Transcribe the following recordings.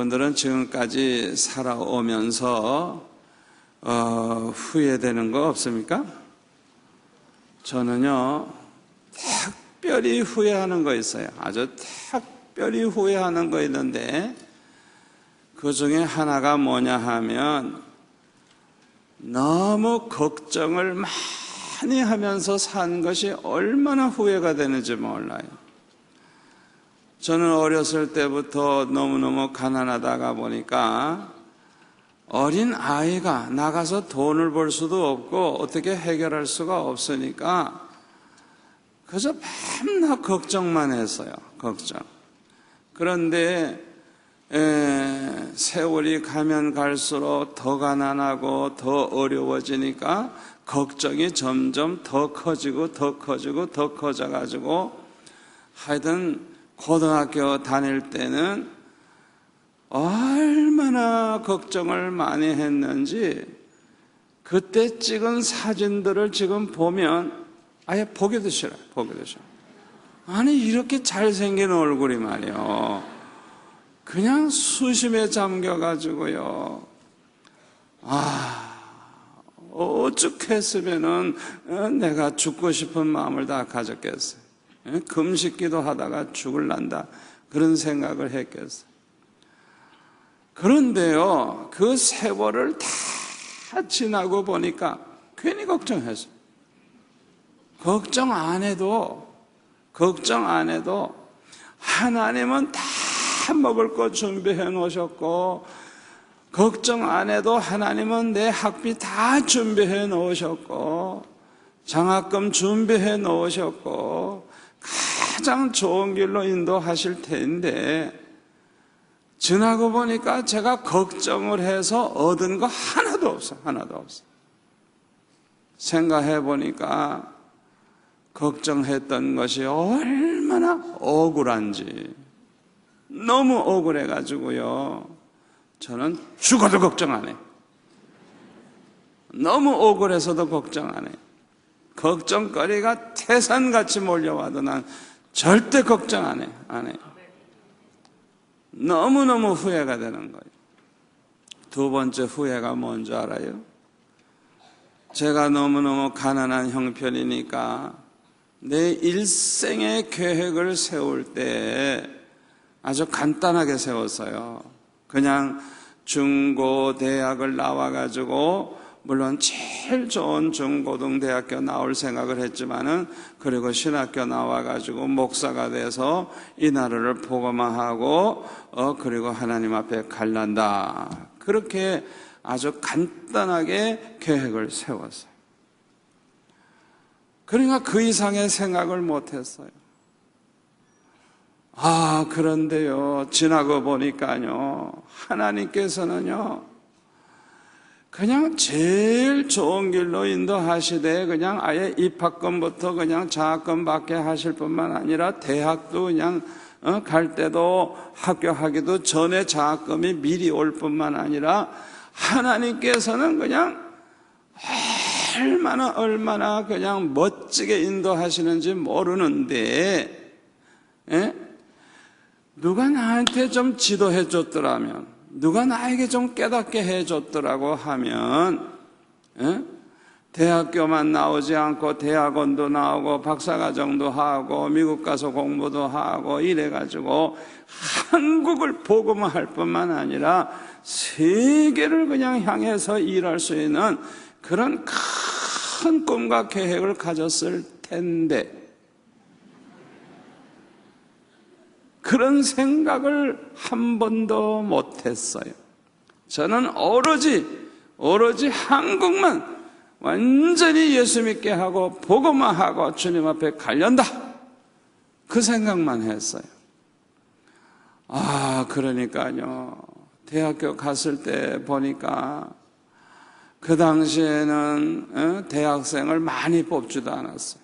여러분들은 지금까지 살아오면서 후회되는 거 없습니까? 저는요, 특별히 후회하는 거 있어요. 아주 특별히 후회하는 거 있는데, 그 중에 하나가 뭐냐 하면, 너무 걱정을 많이 하면서 산 것이 얼마나 후회가 되는지 몰라요. 저는 어렸을 때부터 너무너무 가난하다가 보니까 어린 아이가 나가서 돈을 벌 수도 없고 어떻게 해결할 수가 없으니까 그저 밤낮 걱정만 했어요. 걱정. 그런데 세월이 가면 갈수록 더 가난하고 더 어려워지니까 걱정이 점점 더 커지고 더 커지고 더 커져가지고 하여튼 고등학교 다닐 때는 얼마나 걱정을 많이 했는지 그때 찍은 사진들을 지금 보면 아예 보기도 싫어요. 보기도 싫어요. 아니 이렇게 잘생긴 얼굴이 말이요, 그냥 수심에 잠겨가지고요, 오죽했으면은 내가 죽고 싶은 마음을 다 가졌겠어요. 금식기도 하다가 죽을란다 그런 생각을 했겠어요. 그런데요, 그 세월을 다 지나고 보니까 괜히 걱정했어요. 걱정 안 해도 하나님은 다 먹을 거 준비해 놓으셨고, 걱정 안 해도 하나님은 내 학비 다 준비해 놓으셨고, 장학금 준비해 놓으셨고, 가장 좋은 길로 인도하실 텐데, 지나고 보니까 제가 걱정을 해서 얻은 거 하나도 없어. 생각해 보니까 걱정했던 것이 얼마나 억울한지, 너무 억울해가지고요, 저는 죽어도 걱정 안 해. 너무 억울해서도 걱정 안 해. 걱정거리가 태산같이 몰려와도 난 절대 걱정 안 해. 너무너무 후회가 되는 거예요. 두 번째 후회가 뭔지 알아요? 제가 너무너무 가난한 형편이니까 내 일생의 계획을 세울 때 아주 간단하게 세웠어요. 그냥 중고 대학을 나와가지고, 물론 제일 좋은 중고등대학교 나올 생각을 했지만은, 그리고 신학교 나와가지고 목사가 돼서 이 나라를 복음화하고 그리고 하나님 앞에 갈란다, 그렇게 아주 간단하게 계획을 세웠어요. 그러니까 그 이상의 생각을 못했어요. 그런데요, 지나고 보니까요, 하나님께서는요, 그냥 제일 좋은 길로 인도하시되, 그냥 아예 입학금부터 그냥 장학금 받게 하실 뿐만 아니라 대학도 그냥 갈 때도 학교하기도 전에 장학금이 미리 올 뿐만 아니라, 하나님께서는 그냥 얼마나 그냥 멋지게 인도하시는지 모르는데, 누가 나한테 좀 지도해 줬더라면, 누가 나에게 좀 깨닫게 해줬더라고 하면, 대학교만 나오지 않고 대학원도 나오고 박사과정도 하고 미국 가서 공부도 하고 이래가지고 한국을 복음화할 뿐만 아니라 세계를 그냥 향해서 일할 수 있는 그런 큰 꿈과 계획을 가졌을 텐데, 그런 생각을 한 번도 못했어요. 저는 오로지 한국만 완전히 예수 믿게 하고 복음화하고 주님 앞에 가련다, 그 생각만 했어요. 그러니까요, 대학교 갔을 때 보니까 그 당시에는 대학생을 많이 뽑지도 않았어요.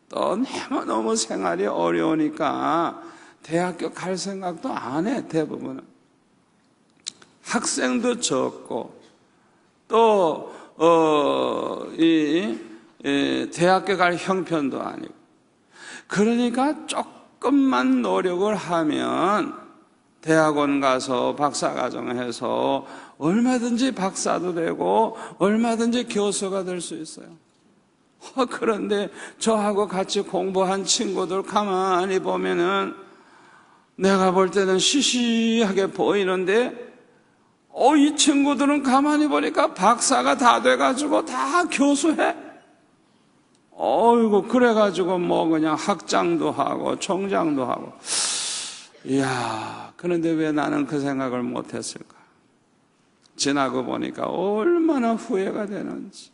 또 너무 생활이 어려우니까 대학교 갈 생각도 안 해. 대부분은 학생도 적고, 또 대학교 갈 형편도 아니고, 그러니까 조금만 노력을 하면 대학원 가서 박사과정해서 얼마든지 박사도 되고 얼마든지 교수가 될 수 있어요. 그런데 저하고 같이 공부한 친구들 가만히 보면은 내가 볼 때는 시시하게 보이는데 이 친구들은 가만히 보니까 박사가 다 돼가지고 다 교수해. 어이구, 그래가지고 뭐 그냥 학장도 하고 총장도 하고. 이야, 그런데 왜 나는 그 생각을 못했을까? 지나고 보니까 얼마나 후회가 되는지.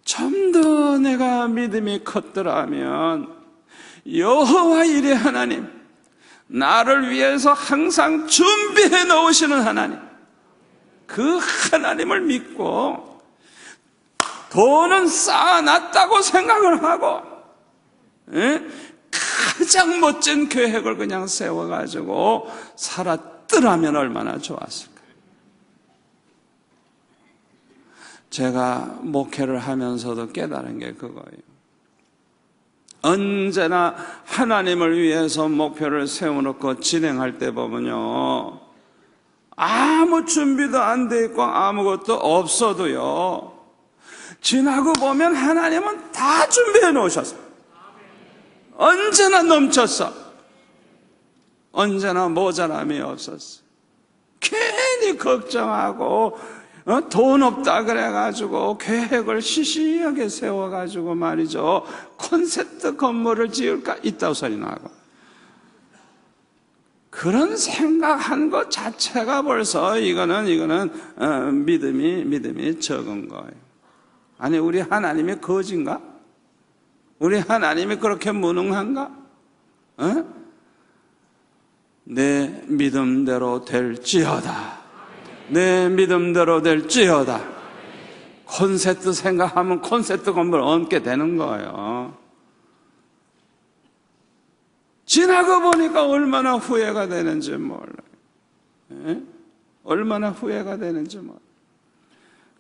좀 더 내가 믿음이 컸더라면 여호와 이레 하나님, 나를 위해서 항상 준비해 놓으시는 하나님, 그 하나님을 믿고 돈은 쌓아놨다고 생각을 하고 가장 멋진 계획을 그냥 세워가지고 살았더라면 얼마나 좋았을까. 제가 목회를 하면서도 깨달은 게 그거예요. 언제나 하나님을 위해서 목표를 세워놓고 진행할 때 보면요, 아무 준비도 안 돼 있고 아무것도 없어도요, 지나고 보면 하나님은 다 준비해 놓으셨어요. 언제나 넘쳤어. 언제나 모자람이 없었어. 괜히 걱정하고 돈 없다 그래가지고 계획을 시시하게 세워가지고 말이죠, 콘센트 건물을 지을까 이따 소리 나고, 그런 생각한 것 자체가 벌써 이거는 믿음이 적은 거예요. 아니, 우리 하나님이 거지인가? 우리 하나님이 그렇게 무능한가? 내 믿음대로 될지어다. 내 믿음대로 될지어다. 콘센트 생각하면 콘센트 건물 얹게 되는 거예요. 지나고 보니까 얼마나 후회가 되는지 몰라요. 얼마나 후회가 되는지 몰라요.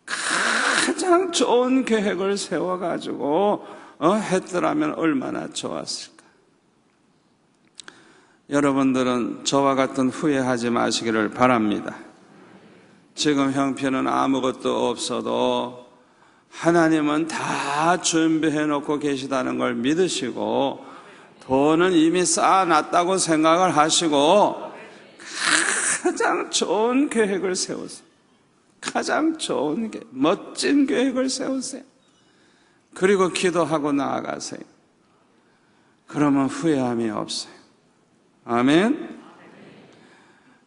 가장 좋은 계획을 세워가지고 했더라면 얼마나 좋았을까. 여러분들은 저와 같은 후회하지 마시기를 바랍니다. 지금 형편은 아무것도 없어도 하나님은 다 준비해 놓고 계시다는 걸 믿으시고, 돈은 이미 쌓아놨다고 생각을 하시고 가장 좋은 계획을 세우세요. 가장 좋은 계획, 멋진 계획을 세우세요. 그리고 기도하고 나아가세요. 그러면 후회함이 없어요. 아멘.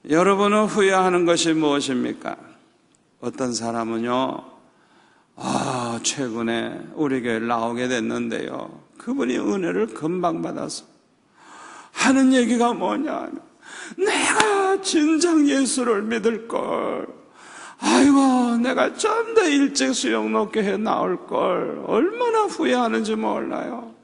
여러분은 후회하는 것이 무엇입니까? 어떤 사람은요, 최근에 우리 교회에 나오게 됐는데요, 그분이 은혜를 금방 받아서 하는 얘기가 뭐냐면, 내가 진작 예수를 믿을걸, 아이고 내가 좀 더 일찍 수영록교회에 나올걸, 얼마나 후회하는지 몰라요.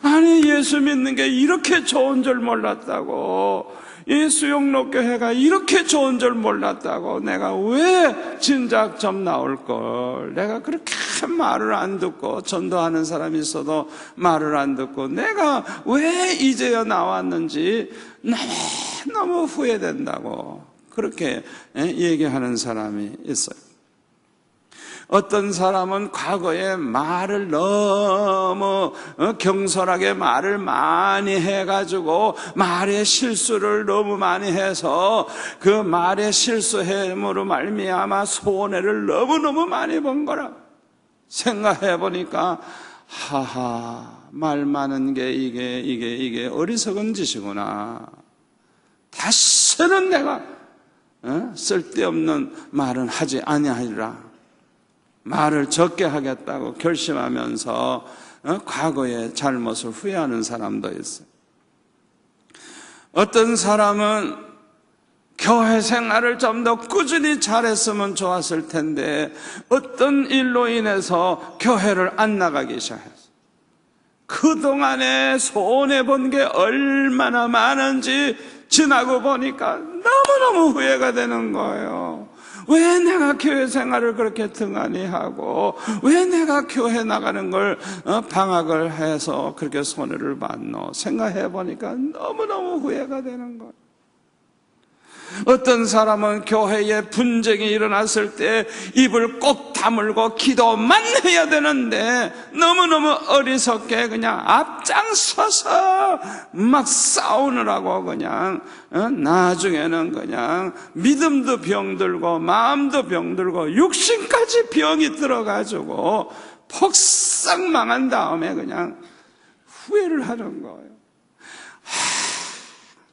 아니, 예수 믿는 게 이렇게 좋은 줄 몰랐다고, 이 수영록교회가 이렇게 좋은 줄 몰랐다고, 내가 왜 진작 좀 나올걸, 내가 그렇게 말을 안 듣고, 전도하는 사람이 있어도 말을 안 듣고 내가 왜 이제야 나왔는지 너무 후회된다고 그렇게 얘기하는 사람이 있어요. 어떤 사람은 과거에 말을 너무 경솔하게 말을 많이 해가지고 말의 실수를 너무 많이 해서 그 말의 실수함으로 말미암아 손해를 너무너무 많이 본 거라 생각해 보니까, 말 많은 게 이게 어리석은 짓이구나. 다시는 내가 쓸데없는 말은 하지 아니하리라. 말을 적게 하겠다고 결심하면서 과거의 잘못을 후회하는 사람도 있어요. 어떤 사람은 교회 생활을 좀 더 꾸준히 잘했으면 좋았을 텐데 어떤 일로 인해서 교회를 안 나가기 시작했어요. 그동안에 손해본 게 얼마나 많은지 지나고 보니까 너무너무 후회가 되는 거예요. 왜 내가 교회 생활을 그렇게 등한히 하고, 왜 내가 교회 나가는 걸 방학을 해서 그렇게 손해를 받노 생각해 보니까 너무너무 후회가 되는 거예요. 어떤 사람은 교회에 분쟁이 일어났을 때 입을 꼭 다물고 기도만 해야 되는데 너무너무 어리석게 그냥 앞장서서 막 싸우느라고 그냥 나중에는 그냥 믿음도 병들고 마음도 병들고 육신까지 병이 들어가지고 폭삭 망한 다음에 그냥 후회를 하는 거예요.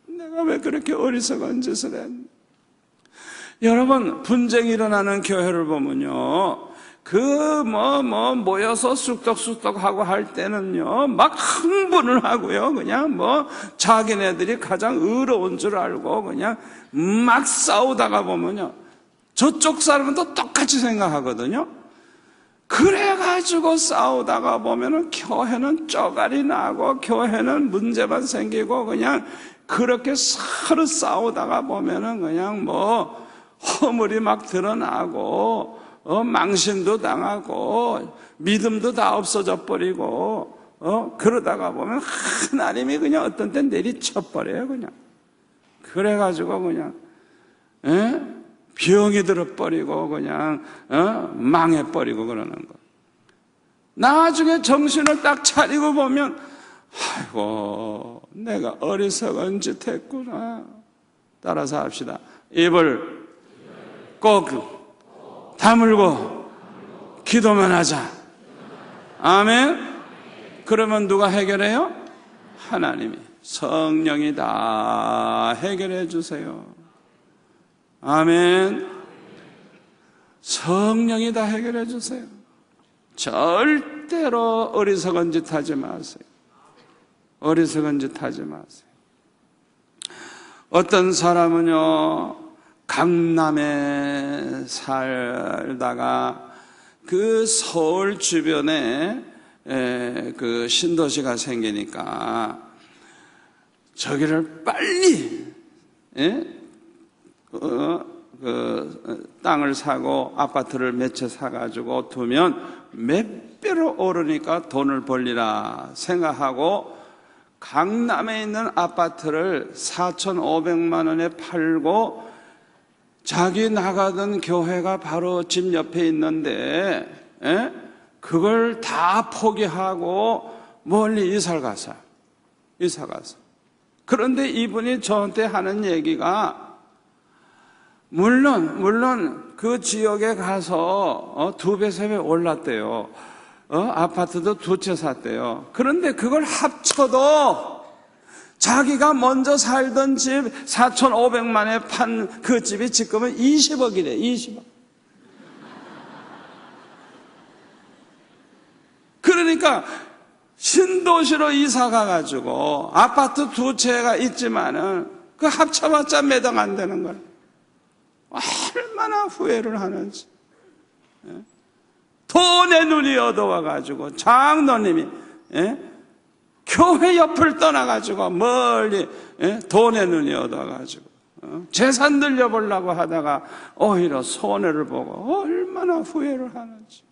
내가 왜 그렇게 어리석은 짓을 했나? 여러분, 분쟁이 일어나는 교회를 보면요, 모여서 쑥덕쑥덕하고 할 때는요, 막 흥분을 하고요, 그냥 자기네들이 가장 의로운 줄 알고 그냥 막 싸우다가 보면요, 저쪽 사람은 또 똑같이 생각하거든요. 그래가지고 싸우다가 보면은 교회는 쪼가리 나고 교회는 문제만 생기고 그냥 그렇게 서로 싸우다가 보면은 그냥 허물이 막 드러나고 망신도 당하고 믿음도 다 없어져 버리고 그러다가 보면 하나님이 그냥 어떤 때 내리쳐버려요. 그냥 그래가지고 그냥 병이 들어버리고 그냥 망해버리고 그러는 거. 나중에 정신을 딱 차리고 보면 아이고 내가 어리석은 짓 했구나. 따라서 합시다. 입을 꼭 다물고 기도만 하자. 아멘. 그러면 누가 해결해요? 하나님이. 성령이 다 해결해 주세요. 아멘. 성령이 다 해결해 주세요. 절대로 어리석은 짓 하지 마세요. 어리석은 짓 하지 마세요. 어떤 사람은요, 강남에 살다가 그 서울 주변에 그 신도시가 생기니까 저기를 빨리 땅을 사고 아파트를 몇 채 사가지고 두면 몇 배로 오르니까 돈을 벌리라 생각하고 강남에 있는 아파트를 4,500만 원에 팔고 자기 나가던 교회가 바로 집 옆에 있는데 그걸 다 포기하고 멀리 이사를 갔어요. 이사 가서. 그런데 이분이 저한테 하는 얘기가 물론 그 지역에 가서 2배, 3배 올랐대요. 아파트도 2채 샀대요. 그런데 그걸 합쳐도 자기가 먼저 살던 집 4,500만에 판 그 집이 지금은 20억이래. 20억. 그러니까 신도시로 이사 가가지고 아파트 2채가 있지만은 그 합쳐봤자 몇 억 안 되는 걸 얼마나 후회를 하는지. 돈의 눈이 어두워가지고 장로님이 교회 옆을 떠나가지고 멀리 돈의 눈이 어두워가지고 재산 늘려보려고 하다가 오히려 손해를 보고 얼마나 후회를 하는지.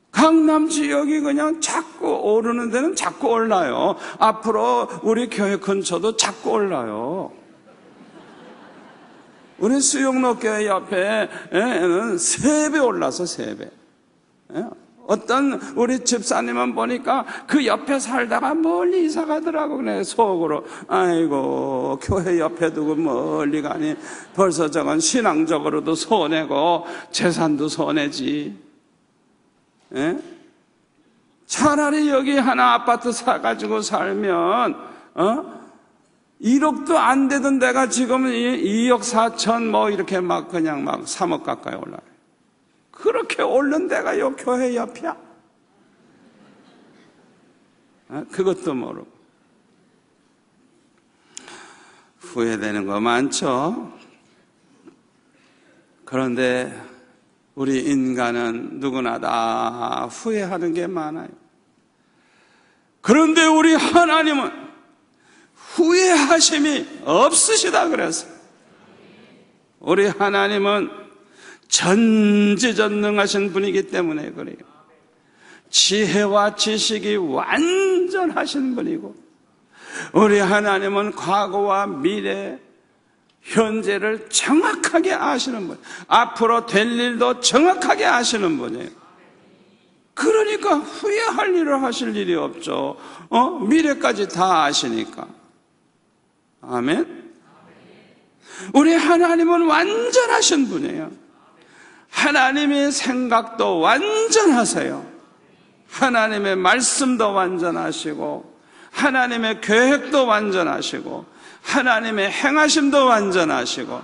강남 지역이 그냥 자꾸 오르는 데는 자꾸 올라요. 앞으로 우리 교회 근처도 자꾸 올라요. 우리 수영로교회 옆에는 3배 올라서 3배. 어떤 우리 집사님은 보니까 그 옆에 살다가 멀리 이사 가더라고. 그래 속으로 아이고 교회 옆에 두고 멀리 가니 벌써 저건 신앙적으로도 손해고 재산도 손해지. 차라리 여기 하나 아파트 사가지고 살면 1억도 안 되던 데가 지금은 2억 4천 이렇게 막 그냥 막 3억 가까이 올라요. 그렇게 오른 데가 요 교회 옆이야. 그것도 모르고. 후회되는 거 많죠. 그런데 우리 인간은 누구나 다 후회하는 게 많아요. 그런데 우리 하나님은 후회하심이 없으시다 그랬어요. 우리 하나님은 전지전능하신 분이기 때문에 그래요. 지혜와 지식이 완전하신 분이고 우리 하나님은 과거와 미래 현재를 정확하게 아시는 분, 앞으로 될 일도 정확하게 아시는 분이에요. 그러니까 후회할 일을 하실 일이 없죠. 미래까지 다 아시니까. 아멘. 우리 하나님은 완전하신 분이에요. 하나님의 생각도 완전하세요. 하나님의 말씀도 완전하시고, 하나님의 계획도 완전하시고, 하나님의 행하심도 완전하시고,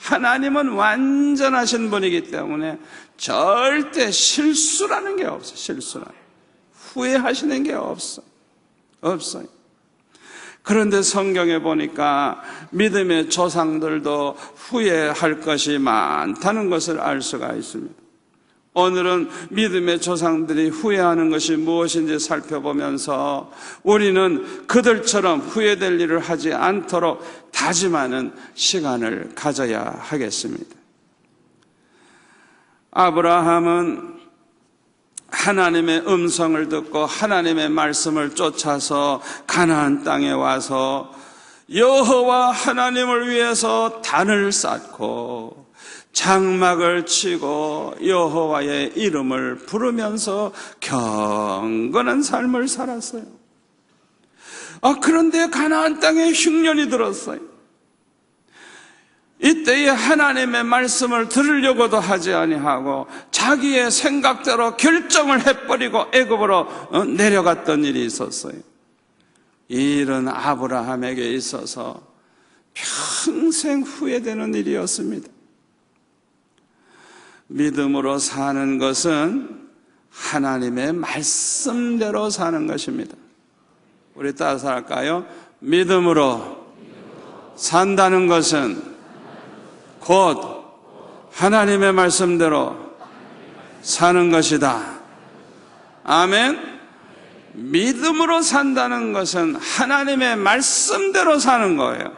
하나님은 완전하신 분이기 때문에 절대 실수라는 게 없어요. 실수라는. 후회하시는 게 없어요. 그런데 성경에 보니까 믿음의 조상들도 후회할 것이 많다는 것을 알 수가 있습니다. 오늘은 믿음의 조상들이 후회하는 것이 무엇인지 살펴보면서 우리는 그들처럼 후회될 일을 하지 않도록 다짐하는 시간을 가져야 하겠습니다. 아브라함은 하나님의 음성을 듣고 하나님의 말씀을 쫓아서 가나안 땅에 와서 여호와 하나님을 위해서 단을 쌓고 장막을 치고 여호와의 이름을 부르면서 경건한 삶을 살았어요. 그런데 가나안 땅에 흉년이 들었어요. 이때에 하나님의 말씀을 들으려고도 하지 아니하고 자기의 생각대로 결정을 해버리고 애굽으로 내려갔던 일이 있었어요. 이 일은 아브라함에게 있어서 평생 후회되는 일이었습니다. 믿음으로 사는 것은 하나님의 말씀대로 사는 것입니다. 우리 따라서 할까요? 믿음으로 산다는 것은 곧 하나님의 말씀대로 사는 것이다. 아멘. 믿음으로 산다는 것은 하나님의 말씀대로 사는 거예요.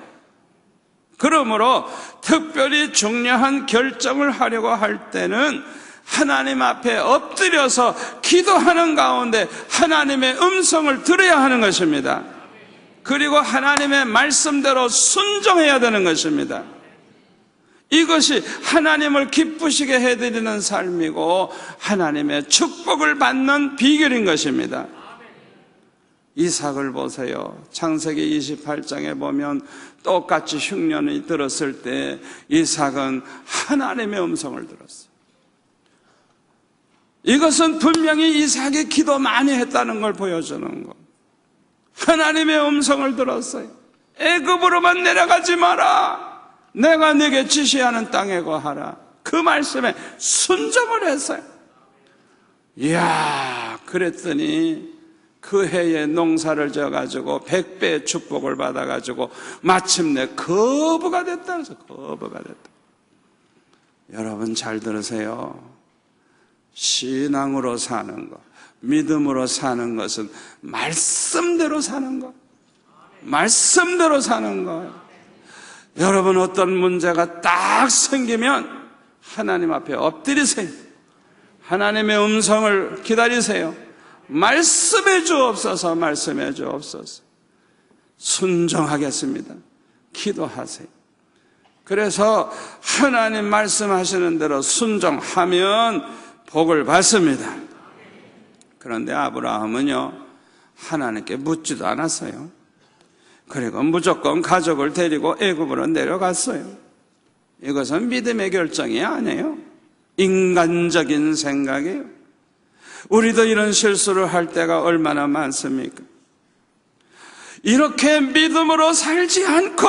그러므로 특별히 중요한 결정을 하려고 할 때는 하나님 앞에 엎드려서 기도하는 가운데 하나님의 음성을 들어야 하는 것입니다. 그리고 하나님의 말씀대로 순종해야 되는 것입니다. 이것이 하나님을 기쁘시게 해드리는 삶이고 하나님의 축복을 받는 비결인 것입니다. 이삭을 보세요. 창세기 28장에 보면 똑같이 흉년이 들었을 때 이삭은 하나님의 음성을 들었어요. 이것은 분명히 이삭이 기도 많이 했다는 걸 보여주는 것. 하나님의 음성을 들었어요. 애굽으로만 내려가지 마라. 내가 네게 지시하는 땅에 거하라. 그 말씀에 순종을 했어요. 이야, 그랬더니 그 해에 농사를 져가지고 100배의 축복을 받아가지고 마침내 거부가 됐다. 그래서 거부가 됐다. 여러분 잘 들으세요. 신앙으로 사는 것, 믿음으로 사는 것은 말씀대로 사는 것, 말씀대로 사는 거예요. 여러분 어떤 문제가 딱 생기면 하나님 앞에 엎드리세요. 하나님의 음성을 기다리세요. 말씀해 주옵소서, 말씀해 주옵소서. 순종하겠습니다. 기도하세요. 그래서 하나님 말씀하시는 대로 순종하면 복을 받습니다. 그런데 아브라함은요, 하나님께 묻지도 않았어요. 그리고 무조건 가족을 데리고 애굽으로 내려갔어요. 이것은 믿음의 결정이 아니에요. 인간적인 생각이에요. 우리도 이런 실수를 할 때가 얼마나 많습니까? 이렇게 믿음으로 살지 않고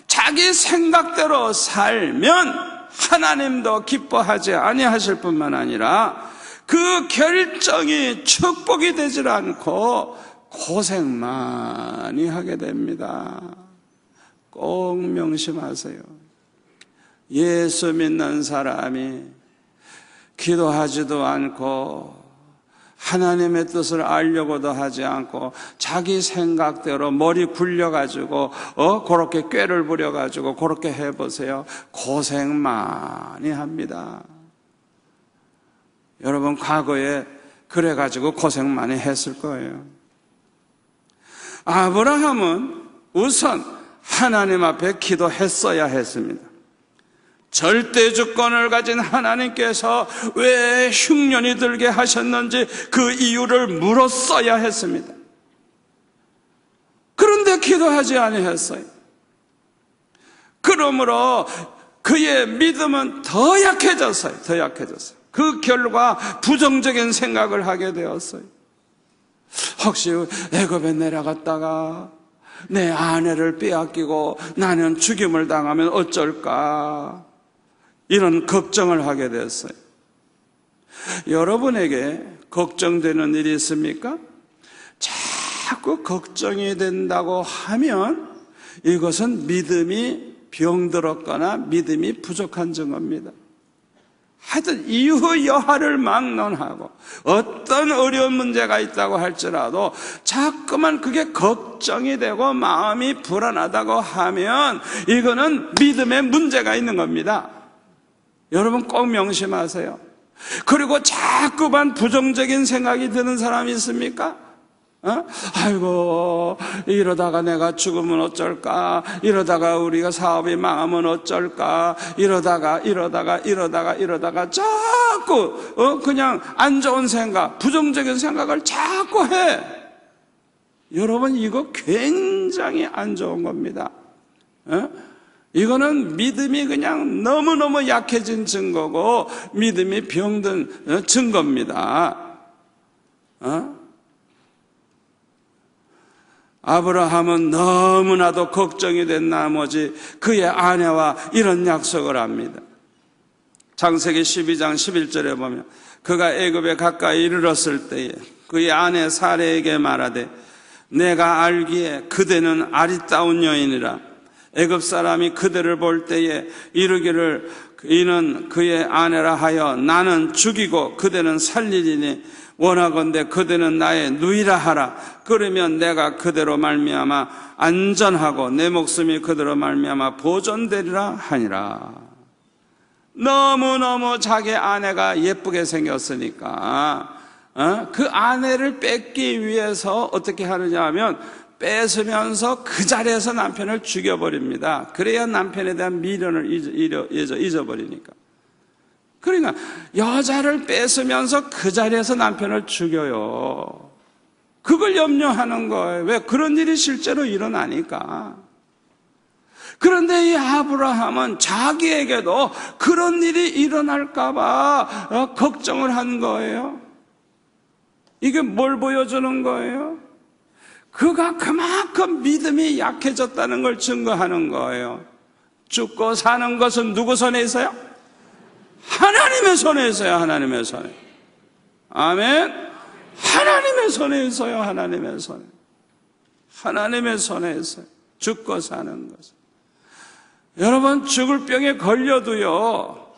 자기 생각대로 살면 하나님도 기뻐하지 아니하실 뿐만 아니라 그 결정이 축복이 되질 않고 고생 많이 하게 됩니다. 꼭 명심하세요. 예수 믿는 사람이 기도하지도 않고 하나님의 뜻을 알려고도 하지 않고 자기 생각대로 머리 굴려가지고 그렇게 꾀를 부려가지고 그렇게 해보세요. 고생 많이 합니다. 여러분 과거에 그래가지고 고생 많이 했을 거예요. 아브라함은 우선 하나님 앞에 기도했어야 했습니다. 절대 주권을 가진 하나님께서 왜 흉년이 들게 하셨는지 그 이유를 물었어야 했습니다. 그런데 기도하지 아니했어요. 그러므로 그의 믿음은 더 약해졌어요. 더 약해졌어요. 그 결과 부정적인 생각을 하게 되었어요. 혹시 애굽에 내려갔다가 내 아내를 빼앗기고 나는 죽임을 당하면 어쩔까? 이런 걱정을 하게 됐어요. 여러분에게 걱정되는 일이 있습니까? 자꾸 걱정이 된다고 하면 이것은 믿음이 병들었거나 믿음이 부족한 증거입니다. 하여튼 이후 여하를 막론하고 어떤 어려운 문제가 있다고 할지라도 자꾸만 그게 걱정이 되고 마음이 불안하다고 하면 이거는 믿음에 문제가 있는 겁니다. 여러분 꼭 명심하세요. 그리고 자꾸만 부정적인 생각이 드는 사람이 있습니까? 아이고 이러다가 내가 죽으면 어쩔까, 이러다가 우리가 사업이 망하면 어쩔까, 이러다가 자꾸 그냥 안 좋은 생각, 부정적인 생각을 자꾸 해. 여러분 이거 굉장히 안 좋은 겁니다. 이거는 믿음이 그냥 너무너무 약해진 증거고 믿음이 병든 증거입니다. 아브라함은 너무나도 걱정이 된 나머지 그의 아내와 이런 약속을 합니다. 창세기 12장 11절에 보면 그가 애굽에 가까이 이르렀을 때에 그의 아내 사레에게 말하되 내가 알기에 그대는 아리따운 여인이라 애굽 사람이 그대를 볼 때에 이르기를 이는 그의 아내라 하여 나는 죽이고 그대는 살리리니 원하건대 그대는 나의 누이라 하라. 그러면 내가 그대로 말미암아 안전하고 내 목숨이 그대로 말미암아 보존되리라 하니라. 너무너무 자기 아내가 예쁘게 생겼으니까 그 아내를 뺏기 위해서 어떻게 하느냐 하면 뺏으면서 그 자리에서 남편을 죽여버립니다. 그래야 남편에 대한 미련을 잊어버리니까. 그러니까 여자를 뺏으면서 그 자리에서 남편을 죽여요. 그걸 염려하는 거예요. 왜? 그런 일이 실제로 일어나니까. 그런데 이 아브라함은 자기에게도 그런 일이 일어날까 봐 걱정을 한 거예요. 이게 뭘 보여주는 거예요? 그가 그만큼 믿음이 약해졌다는 걸 증거하는 거예요. 죽고 사는 것은 누구 손에 있어요? 하나님의 손에 있어요. 하나님의 손에. 아멘. 하나님의 손에 있어요. 하나님의 손에. 하나님의 손에 있어요. 죽고 사는 것은. 여러분 죽을 병에 걸려도요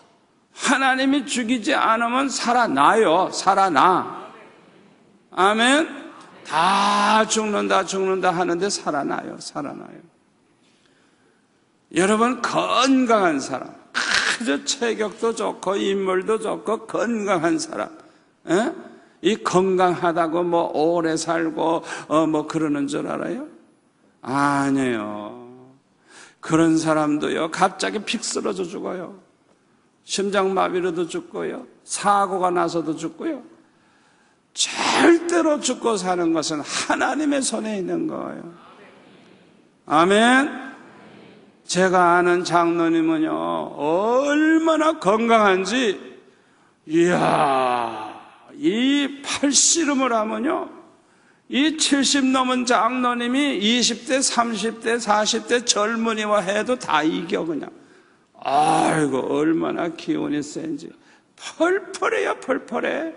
하나님이 죽이지 않으면 살아나요. 살아나. 아멘. 다 죽는다 하는데 살아나요. 살아나요. 여러분 건강한 사람, 아주 체격도 좋고 인물도 좋고 건강한 사람, 이 건강하다고 뭐 오래 살고 뭐 그러는 줄 알아요? 아니에요. 그런 사람도요 갑자기 픽 쓰러져 죽어요. 심장마비로도 죽고요, 사고가 나서도 죽고요. 절대로 죽고 사는 것은 하나님의 손에 있는 거예요. 아멘. 제가 아는 장로님은요 얼마나 건강한지, 이야, 이 팔씨름을 하면요 이 70 넘은 장로님이 20대, 30대, 40대 젊은이와 해도 다 이겨 그냥. 아이고 얼마나 기운이 센지 펄펄해요. 펄펄해.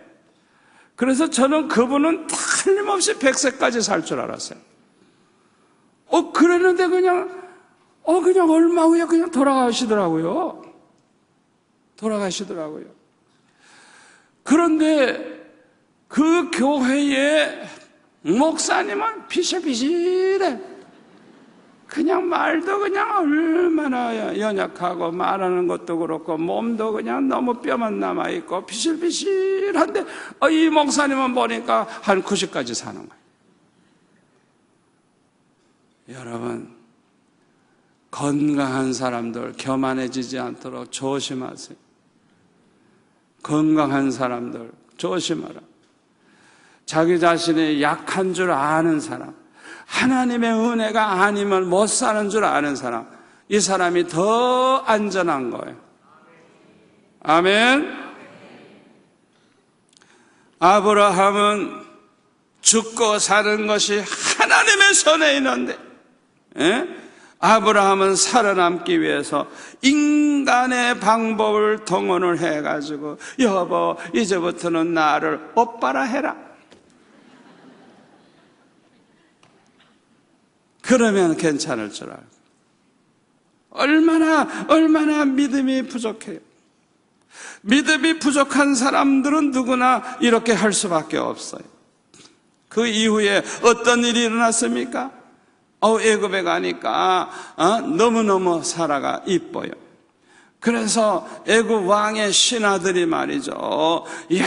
그래서 저는 그분은 틀림없이 100세까지 살 줄 알았어요. 그랬는데 그냥 얼마 후에 그냥 돌아가시더라고요. 그런데 그 교회의 목사님은 비실비실해. 그냥 말도 그냥 얼마나 연약하고 말하는 것도 그렇고 몸도 그냥 너무 뼈만 남아있고 비실비실한데 이 목사님은 보니까 한 90까지 사는 거예요. 여러분 건강한 사람들 교만해지지 않도록 조심하세요. 건강한 사람들 조심하라. 자기 자신이 약한 줄 아는 사람, 하나님의 은혜가 아니면 못 사는 줄 아는 사람, 이 사람이 더 안전한 거예요. 아멘. 아브라함은 죽고 사는 것이 하나님의 손에 있는데, 아브라함은 살아남기 위해서 인간의 방법을 동원을 해가지고, 여보 이제부터는 나를 오빠라 해라. 그러면 괜찮을 줄 알고. 얼마나 믿음이 부족해요. 믿음이 부족한 사람들은 누구나 이렇게 할 수밖에 없어요. 그 이후에 어떤 일이 일어났습니까? 애굽에 가니까 너무너무 사라가 이뻐요. 그래서 애굽 왕의 신하들이 말이죠, 이야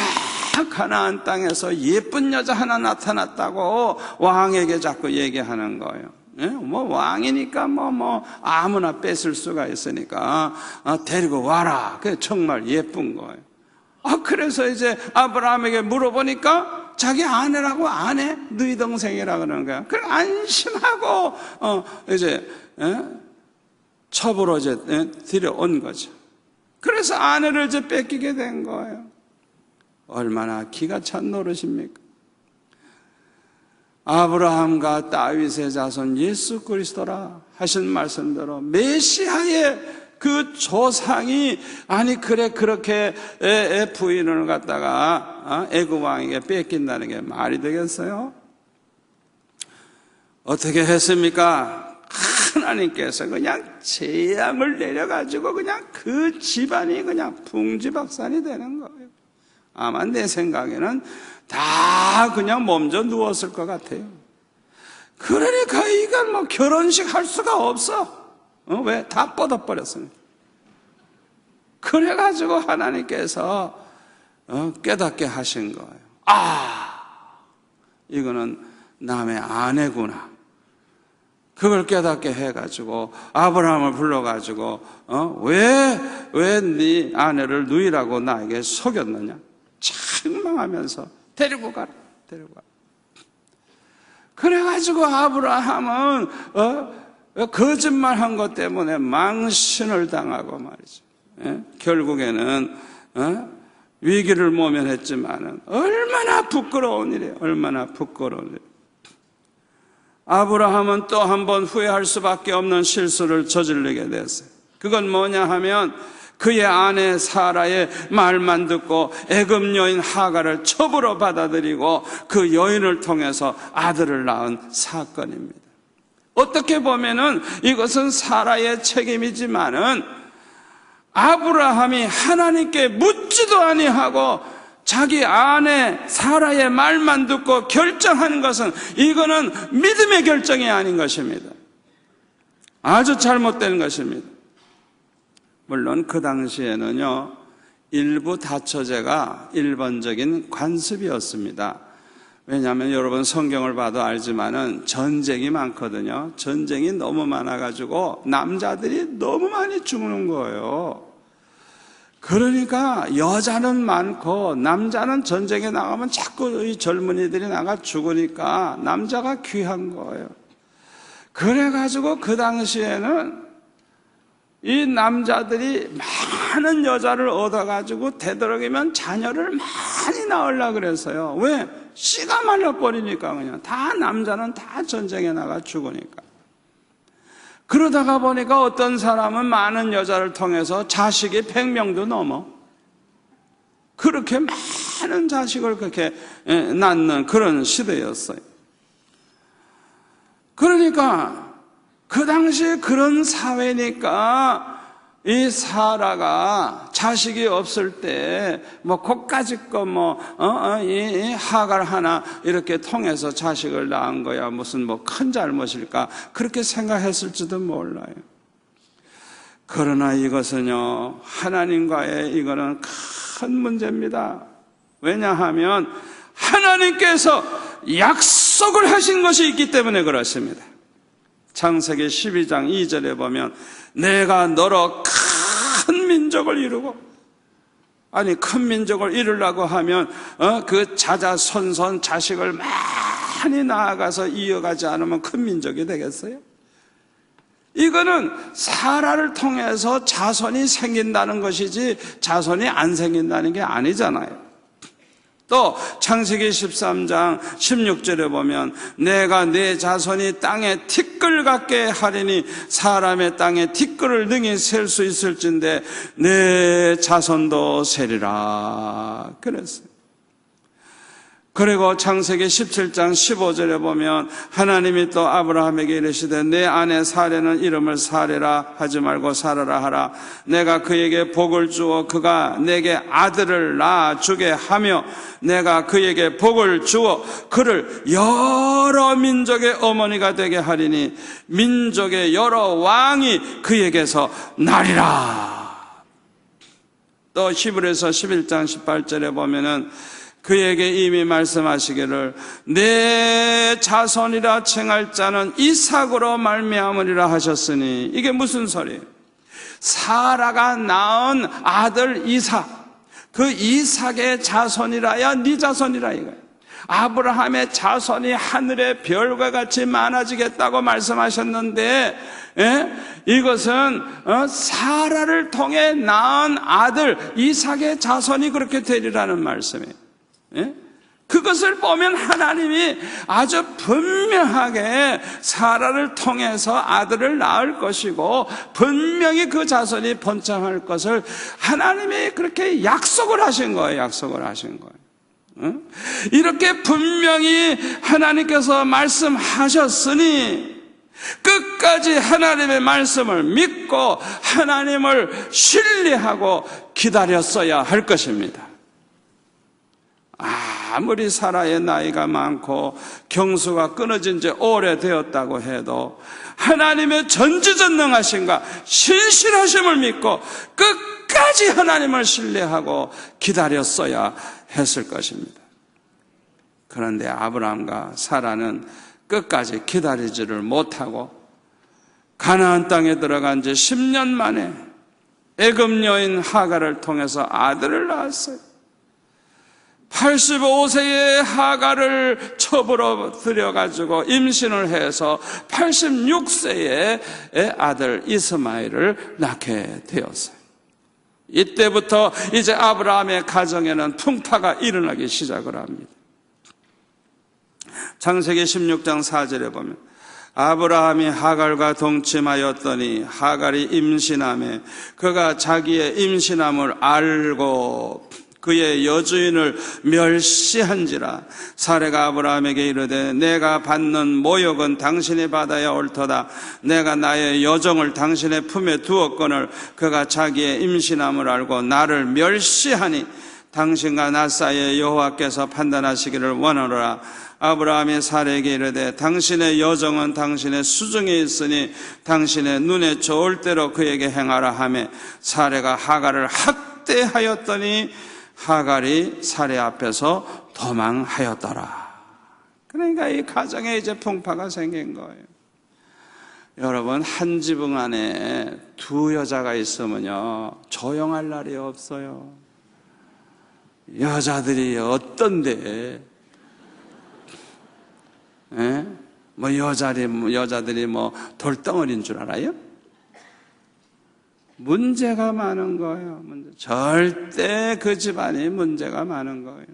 가나안 땅에서 예쁜 여자 하나 나타났다고 왕에게 자꾸 얘기하는 거예요. 뭐 왕이니까 뭐 아무나 뺏을 수가 있으니까 데리고 와라. 그게 정말 예쁜 거예요. 그래서 이제 아브라함에게 물어보니까 자기 아내라고, 아내, 너희 동생이라 그러는 거야. 그래 안심하고 이제 첩으로 이제 들여온 거죠. 그래서 아내를 이제 뺏기게 된 거예요. 얼마나 기가 찬 노릇입니까? 아브라함과 다윗의 자손 예수 그리스도라 하신 말씀대로 메시아의 그 조상이 그렇게 부인을 갖다가 애굽 왕에게 뺏긴다는 게 말이 되겠어요? 어떻게 했습니까? 하나님께서 그냥 재앙을 내려가지고 그냥 그 집안이 그냥 풍지박산이 되는 거예요. 아마 내 생각에는 다 그냥 몸져 누웠을 것 같아요. 그러니까 이건 뭐 결혼식 할 수가 없어. 왜? 다 뻗어버렸으니까. 그래가지고 하나님께서 깨닫게 하신 거예요. 이거는 남의 아내구나. 그걸 깨닫게 해가지고 아브라함을 불러가지고 왜 네 아내를 누이라고 나에게 속였느냐, 책망하면서 데리고 가라. 그래가지고 아브라함은 거짓말한 것 때문에 망신을 당하고 말이죠. 결국에는 위기를 모면했지만은 얼마나 부끄러운 일이에요. 얼마나 부끄러운 일. 아브라함은 또 한 번 후회할 수밖에 없는 실수를 저지르게 됐어요. 그건 뭐냐 하면 그의 아내 사라의 말만 듣고 애굽 여인 하갈을 첩으로 받아들이고 그 여인을 통해서 아들을 낳은 사건입니다. 어떻게 보면은 이것은 사라의 책임이지만은 아브라함이 하나님께 묻지도 아니하고 자기 아내 사라의 말만 듣고 결정한 것은, 이거는 믿음의 결정이 아닌 것입니다. 아주 잘못된 것입니다. 물론 그 당시에는요, 일부 다처제가 일반적인 관습이었습니다. 왜냐하면 여러분 성경을 봐도 알지만은 전쟁이 많거든요. 전쟁이 너무 많아가지고 남자들이 너무 많이 죽는 거예요. 그러니까 여자는 많고 남자는 전쟁에 나가면 자꾸 이 젊은이들이 나가 죽으니까 남자가 귀한 거예요. 그래가지고 그 당시에는 이 남자들이 많은 여자를 얻어가지고 되도록이면 자녀를 많이 낳으려고 그랬어요. 왜? 씨가 말라버리니까 그냥 다 남자는 다 전쟁에 나가 죽으니까. 그러다가 보니까 어떤 사람은 많은 여자를 통해서 자식이 100명도 넘어. 그렇게 많은 자식을 그렇게 낳는 그런 시대였어요. 그러니까 그 당시에 그런 사회니까 이 사라가 자식이 없을 때 뭐 고까짓 거 이 하갈 하나 이렇게 통해서 자식을 낳은 거야 무슨 뭐 큰 잘못일까 그렇게 생각했을지도 몰라요. 그러나 이것은요 하나님과의 이거는 큰 문제입니다. 왜냐하면 하나님께서 약속을 하신 것이 있기 때문에 그렇습니다. 창세기 12장 2절에 보면 내가 너로 큰 민족을 이루고, 아니 큰 민족을 이루려고 하면 그 자자손손 자식을 많이 낳아가서 이어가지 않으면 큰 민족이 되겠어요? 이거는 사라를 통해서 자손이 생긴다는 것이지 자손이 안 생긴다는 게 아니잖아요. 또 창세기 13장 16절에 보면 내가 내 자손이 땅에 티끌 같게 하리니 사람의 땅에 티끌을 능히 셀 수 있을진데 내 자손도 세리라 그랬어요. 그리고 창세기 17장 15절에 보면 하나님이 또 아브라함에게 이르시되 내 아내 사레는 이름을 사레라 하지 말고 사라라 하라. 내가 그에게 복을 주어 그가 내게 아들을 낳아주게 하며 내가 그에게 복을 주어 그를 여러 민족의 어머니가 되게 하리니 민족의 여러 왕이 그에게서 나리라. 또 히브리서 11장 18절에 보면은 그에게 이미 말씀하시기를 내 자손이라 칭할 자는 이삭으로 말미암으리라 하셨으니, 이게 무슨 소리예요? 사라가 낳은 아들 이삭, 그 이삭의 자손이라야 네 자손이라 이거예요. 아브라함의 자손이 하늘의 별과 같이 많아지겠다고 말씀하셨는데 이것은 사라를 통해 낳은 아들 이삭의 자손이 그렇게 되리라는 말씀이에요. 그것을 보면 하나님이 아주 분명하게 사라를 통해서 아들을 낳을 것이고 분명히 그 자손이 번창할 것을 하나님이 그렇게 약속을 하신 거예요. 약속을 하신 거예요. 이렇게 분명히 하나님께서 말씀하셨으니 끝까지 하나님의 말씀을 믿고 하나님을 신뢰하고 기다렸어야 할 것입니다. 아무리 사라의 나이가 많고 경수가 끊어진 지 오래되었다고 해도 하나님의 전지전능하심과 신실하심을 믿고 끝까지 하나님을 신뢰하고 기다렸어야 했을 것입니다. 그런데 아브라함과 사라는 끝까지 기다리지를 못하고 가나안 땅에 들어간 지 10년 만에 애굽 여인 하갈을 통해서 아들을 낳았어요. 85세의 하갈을 첩으로 들여가지고 임신을 해서 86세의 아들 이스마엘을 낳게 되었어요. 이때부터 이제 아브라함의 가정에는 풍파가 일어나기 시작을 합니다. 창세기 16장 4절에 보면 아브라함이 하갈과 동침하였더니 하갈이 임신하매 그가 자기의 임신함을 알고 그의 여주인을 멸시한지라. 사레가 아브라함에게 이르되 내가 받는 모욕은 당신이 받아야 옳도다. 내가 나의 여종을 당신의 품에 두었거늘 그가 자기의 임신함을 알고 나를 멸시하니 당신과 나 사이에 여호와께서 판단하시기를 원하노라. 아브라함이 사레에게 이르되 당신의 여종은 당신의 수중에 있으니 당신의 눈에 좋을 대로 그에게 행하라 하매 사레가 하갈을 학대하였더니 하갈이 사레 앞에서 도망하였더라. 그러니까 이 가정에 이제 풍파가 생긴 거예요. 여러분, 한 지붕 안에 두 여자가 있으면요 조용할 날이 없어요. 여자들이 어떤데? 뭐 여자들이 뭐 돌덩어리인 줄 알아요? 문제가 많은 거예요. 절대 그 집안이 문제가 많은 거예요.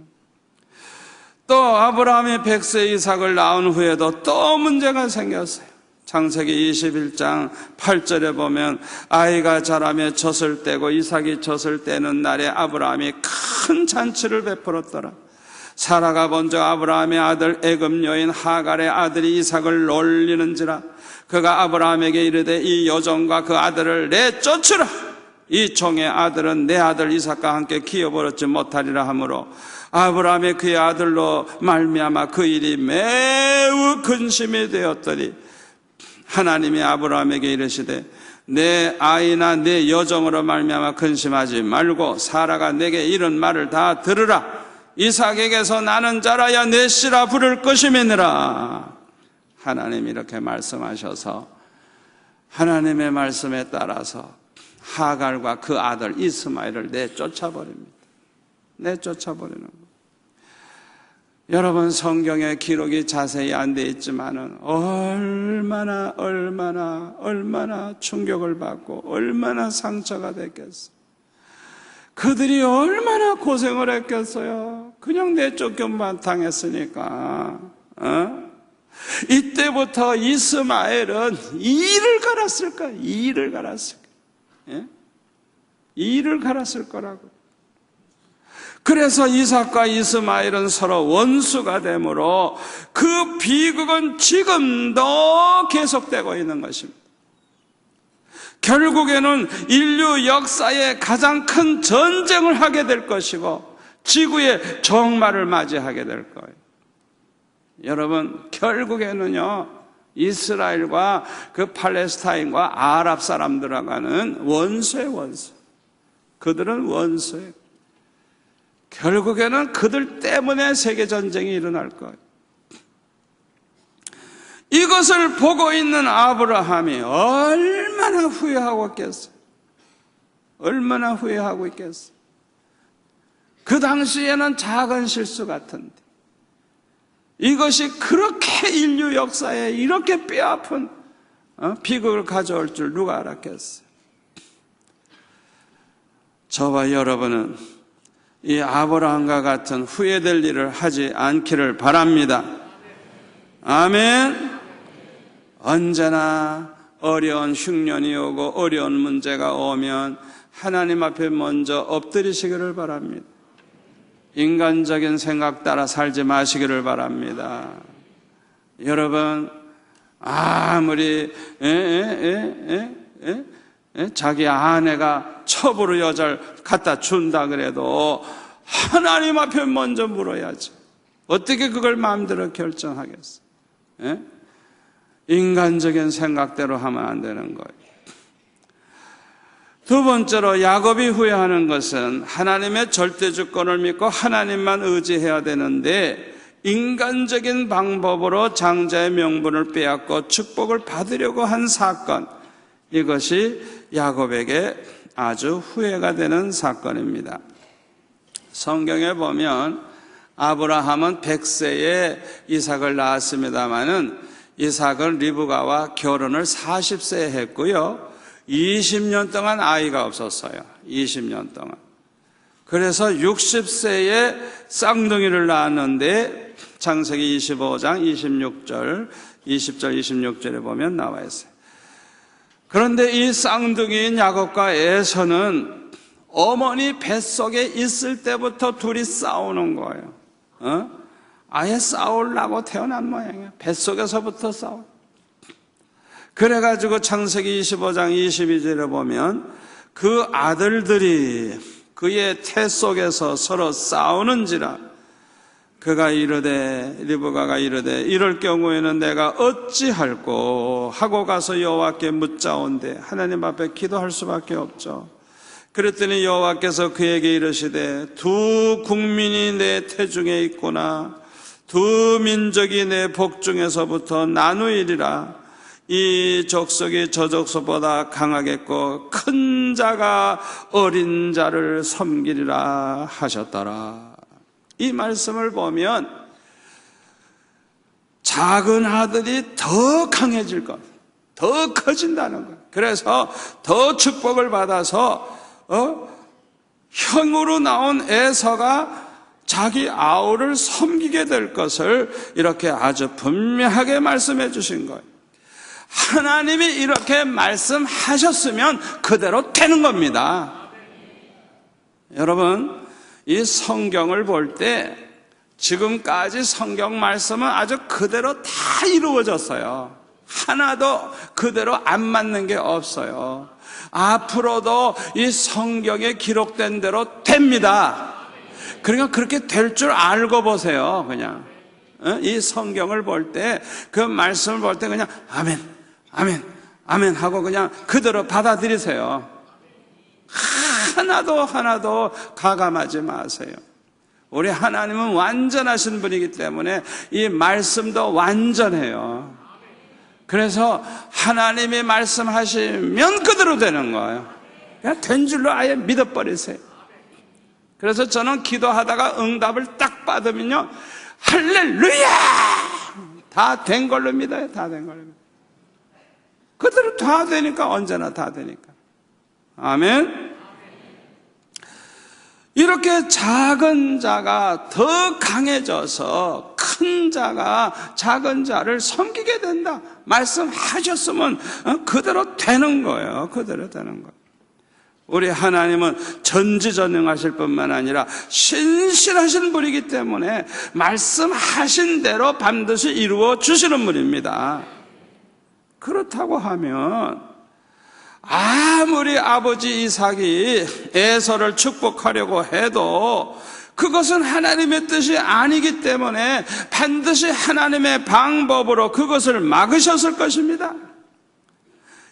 또 아브라함이 100세 이삭을 낳은 후에도 또 문제가 생겼어요. 창세기 21장 8절에 보면 아이가 자라며 젖을 떼고 이삭이 젖을 떼는 날에 아브라함이 큰 잔치를 베풀었더라. 사라가 먼저 아브라함의 아들 애굽 여인 하갈의 아들이 이삭을 놀리는지라. 그가 아브라함에게 이르되 이 여종과 그 아들을 내쫓으라. 이 종의 아들은 내 아들 이삭과 함께 키워버렸지 못하리라 하므로 아브라함이 그의 아들로 말미암아 그 일이 매우 근심이 되었더니 하나님이 아브라함에게 이르시되 내 아이나 내 여종으로 말미암아 근심하지 말고 사라가 내게 이런 말을 다 들으라. 이삭에게서 나는 자라야 내 씨라 부를 것임이니라. 하나님이 이렇게 말씀하셔서 하나님의 말씀에 따라서 하갈과 그 아들 이스마엘을 내쫓아버립니다. 내쫓아버리는 거예요. 여러분, 성경에 기록이 자세히 안 돼 있지만은 얼마나 충격을 받고 얼마나 상처가 됐겠어요. 그들이 얼마나 고생을 했겠어요. 그냥 내쫓겨만 당했으니까. 이때부터 이스마엘은 이를 갈았을까? 이를 갈았을까? 예? 이를 갈았을 거라고. 그래서 이삭과 이스마엘은 서로 원수가 되므로 그 비극은 지금도 계속되고 있는 것입니다. 결국에는 인류 역사의 가장 큰 전쟁을 하게 될 것이고 지구의 종말을 맞이하게 될 거예요. 여러분, 결국에는요, 이스라엘과 그 팔레스타인과 아랍 사람들하고는 원수의 원수. 그들은 원수예요. 결국에는 그들 때문에 세계전쟁이 일어날 거예요. 이것을 보고 있는 아브라함이 얼마나 후회하고 있겠어요. 얼마나 후회하고 있겠어요. 그 당시에는 작은 실수 같은데 이것이 그렇게 인류 역사에 이렇게 뼈아픈 비극을 가져올 줄 누가 알았겠어요. 저와 여러분은 이 아브라함과 같은 후회될 일을 하지 않기를 바랍니다. 아멘. 언제나 어려운 흉년이 오고 어려운 문제가 오면 하나님 앞에 먼저 엎드리시기를 바랍니다. 인간적인 생각 따라 살지 마시기를 바랍니다. 여러분, 아무리 자기 아내가 첩으로 여자를 갖다 준다 그래도 하나님 앞에 먼저 물어야지. 어떻게 그걸 마음대로 결정하겠어? 인간적인 생각대로 하면 안 되는 거예요. 두 번째로 야곱이 후회하는 것은 하나님의 절대 주권을 믿고 하나님만 의지해야 되는데 인간적인 방법으로 장자의 명분을 빼앗고 축복을 받으려고 한 사건, 이것이 야곱에게 아주 후회가 되는 사건입니다. 성경에 보면 아브라함은 100세에 이삭을 낳았습니다마는 이삭은 리브가와 결혼을 40세에 했고요. 20년 동안 아이가 없었어요. 20년 동안. 그래서 60세에 쌍둥이를 낳았는데 창세기 25장 26절, 20절, 26절에 보면 나와 있어요. 그런데 이 쌍둥이인 야곱과 에서는 어머니 뱃속에 있을 때부터 둘이 싸우는 거예요. 아예 싸우려고 태어난 모양이에요. 뱃속에서부터 싸워. 그래가지고 창세기 25장 22절에 보면 그 아들들이 그의 태 속에서 서로 싸우는지라 그가 이르되, 리브가가 이르되 이럴 경우에는 내가 어찌할꼬 하고 가서 여호와께 묻자온대. 하나님 앞에 기도할 수밖에 없죠. 그랬더니 여호와께서 그에게 이르시되 두 국민이 내 태중에 있구나. 두 민족이 내 복중에서부터 나누이리라. 이 족속이 저 족속보다 강하겠고 큰 자가 어린 자를 섬기리라 하셨더라. 이 말씀을 보면 작은 아들이 더 강해질 것, 더 커진다는 것. 그래서 더 축복을 받아서 형으로 나온 에서가 자기 아우를 섬기게 될 것을 이렇게 아주 분명하게 말씀해 주신 거예요. 하나님이 이렇게 말씀하셨으면 그대로 되는 겁니다. 여러분, 이 성경을 볼 때 지금까지 성경 말씀은 아주 그대로 다 이루어졌어요. 하나도 그대로 안 맞는 게 없어요. 앞으로도 이 성경에 기록된 대로 됩니다. 그러니까 그렇게 될 줄 알고 보세요. 그냥 이 성경을 볼 때, 그 말씀을 볼 때 그냥 아멘, 아멘, 아멘 하고 그냥 그대로 받아들이세요. 하나도 가감하지 마세요. 우리 하나님은 완전하신 분이기 때문에 이 말씀도 완전해요. 그래서 하나님이 말씀하시면 그대로 되는 거예요. 그냥 된 줄로 아예 믿어버리세요. 그래서 저는 기도하다가 응답을 딱 받으면요, 할렐루야! 다 된 걸로 믿어요. 다 된 걸로 믿어요. 그대로 다 되니까, 언제나 다 되니까. 아멘. 이렇게 작은 자가 더 강해져서 큰 자가 작은 자를 섬기게 된다 말씀하셨으면 그대로 되는 거예요. 그대로 되는 거예요. 우리 하나님은 전지전능하실 뿐만 아니라 신실하신 분이기 때문에 말씀하신 대로 반드시 이루어 주시는 분입니다. 그렇다고 하면 아무리 아버지 이삭이 에서를 축복하려고 해도 그것은 하나님의 뜻이 아니기 때문에 반드시 하나님의 방법으로 그것을 막으셨을 것입니다.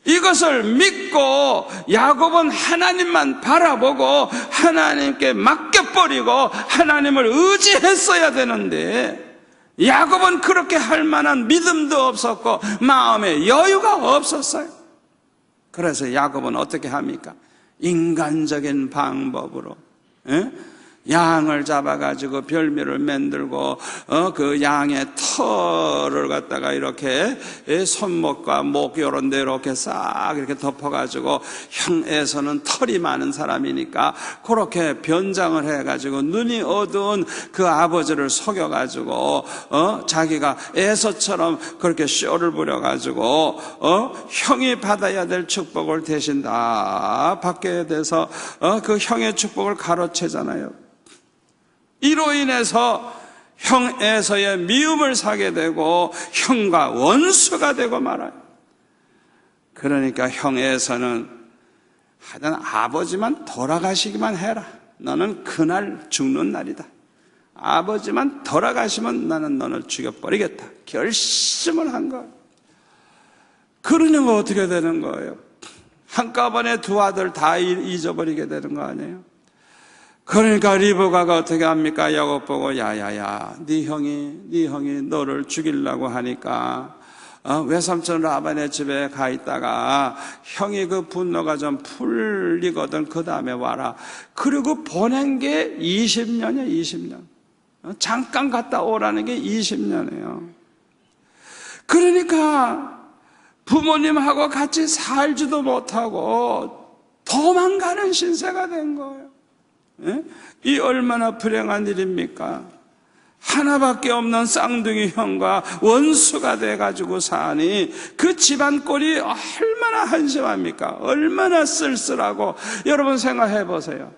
이것을 믿고 야곱은 하나님만 바라보고 하나님께 맡겨버리고 하나님을 의지했어야 되는데, 야곱은 그렇게 할 만한 믿음도 없었고 마음에 여유가 없었어요. 그래서 야곱은 어떻게 합니까? 인간적인 방법으로 양을 잡아가지고 별미를 만들고 그 양의 털을 갖다가 이렇게 손목과 목 이런 데 이렇게 싹 이렇게 덮어가지고, 형에서는 털이 많은 사람이니까 그렇게 변장을 해가지고 눈이 어두운 그 아버지를 속여가지고 자기가 에서처럼 그렇게 쇼를 부려가지고 형이 받아야 될 축복을 대신 다 받게 돼서 그 형의 축복을 가로채잖아요. 이로 인해서 형 에서의 미움을 사게 되고 형과 원수가 되고 말아요. 그러니까 형 에서는 하여튼 아버지만 돌아가시기만 해라. 너는 그날 죽는 날이다. 아버지만 돌아가시면 나는 너를 죽여버리겠다. 결심을 한 거예요. 그러면 어떻게 되는 거예요? 한꺼번에 두 아들 다 잊어버리게 되는 거 아니에요? 그러니까 리브가가 어떻게 합니까? 야곱 보고 야야야, 네 형이 너를 죽이려고 하니까 외삼촌 라반의 집에 가 있다가 형이 그 분노가 좀 풀리거든. 그 다음에 와라. 그리고 보낸 게 20년이야. 20년. 잠깐 갔다 오라는 게 20년이에요. 그러니까 부모님하고 같이 살지도 못하고 도망가는 신세가 된 거예요. 이 얼마나 불행한 일입니까? 하나밖에 없는 쌍둥이 형과 원수가 돼가지고 사니 그 집안 꼴이 얼마나 한심합니까? 얼마나 쓸쓸하고. 여러분 생각해 보세요.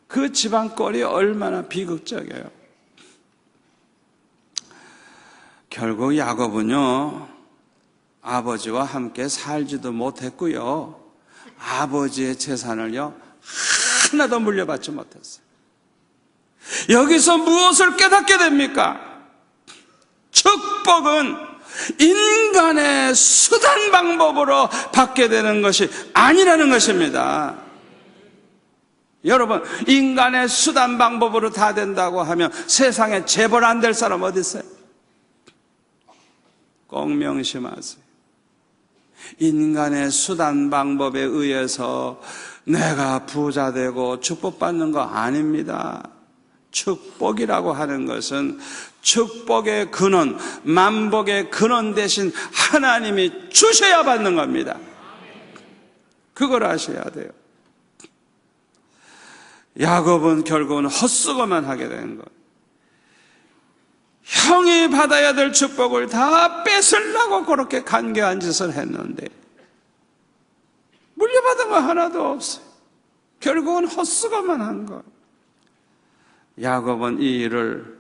그 집안 꼴이 얼마나 비극적이에요. 결국 야곱은요, 아버지와 함께 살지도 못했고요, 아버지의 재산을요 하나도 물려받지 못했어요. 여기서 무엇을 깨닫게 됩니까? 축복은 인간의 수단 방법으로 받게 되는 것이 아니라는 것입니다. 여러분, 인간의 수단 방법으로 다 된다고 하면 세상에 재벌 안 될 사람 어디 있어요? 꼭 명심하세요. 인간의 수단 방법에 의해서 내가 부자 되고 축복받는 거 아닙니다. 축복이라고 하는 것은 축복의 근원, 만복의 근원 대신 하나님이 주셔야 받는 겁니다. 그걸 아셔야 돼요. 야곱은 결국은 헛수고만 하게 된 것. 형이 받아야 될 축복을 다 뺏으려고 그렇게 간교한 짓을 했는데 물려받은 거 하나도 없어요. 결국은 헛수고만 한 것. 야곱은 이 일을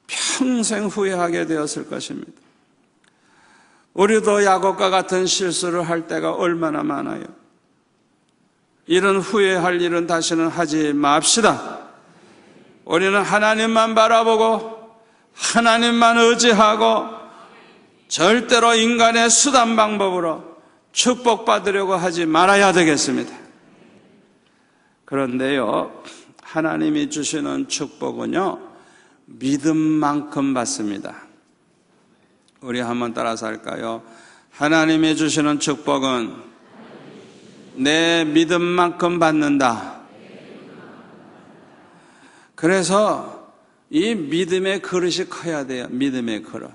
평생 후회하게 되었을 것입니다. 우리도 야곱과 같은 실수를 할 때가 얼마나 많아요. 이런 후회할 일은 다시는 하지 맙시다. 우리는 하나님만 바라보고 하나님만 의지하고 절대로 인간의 수단 방법으로 축복받으려고 하지 말아야 되겠습니다. 그런데요, 하나님이 주시는 축복은요 믿음만큼 받습니다. 우리 한번 따라서 할까요? 하나님이 주시는 축복은 내 믿음만큼 받는다. 그래서 이 믿음의 그릇이 커야 돼요. 믿음의 그릇.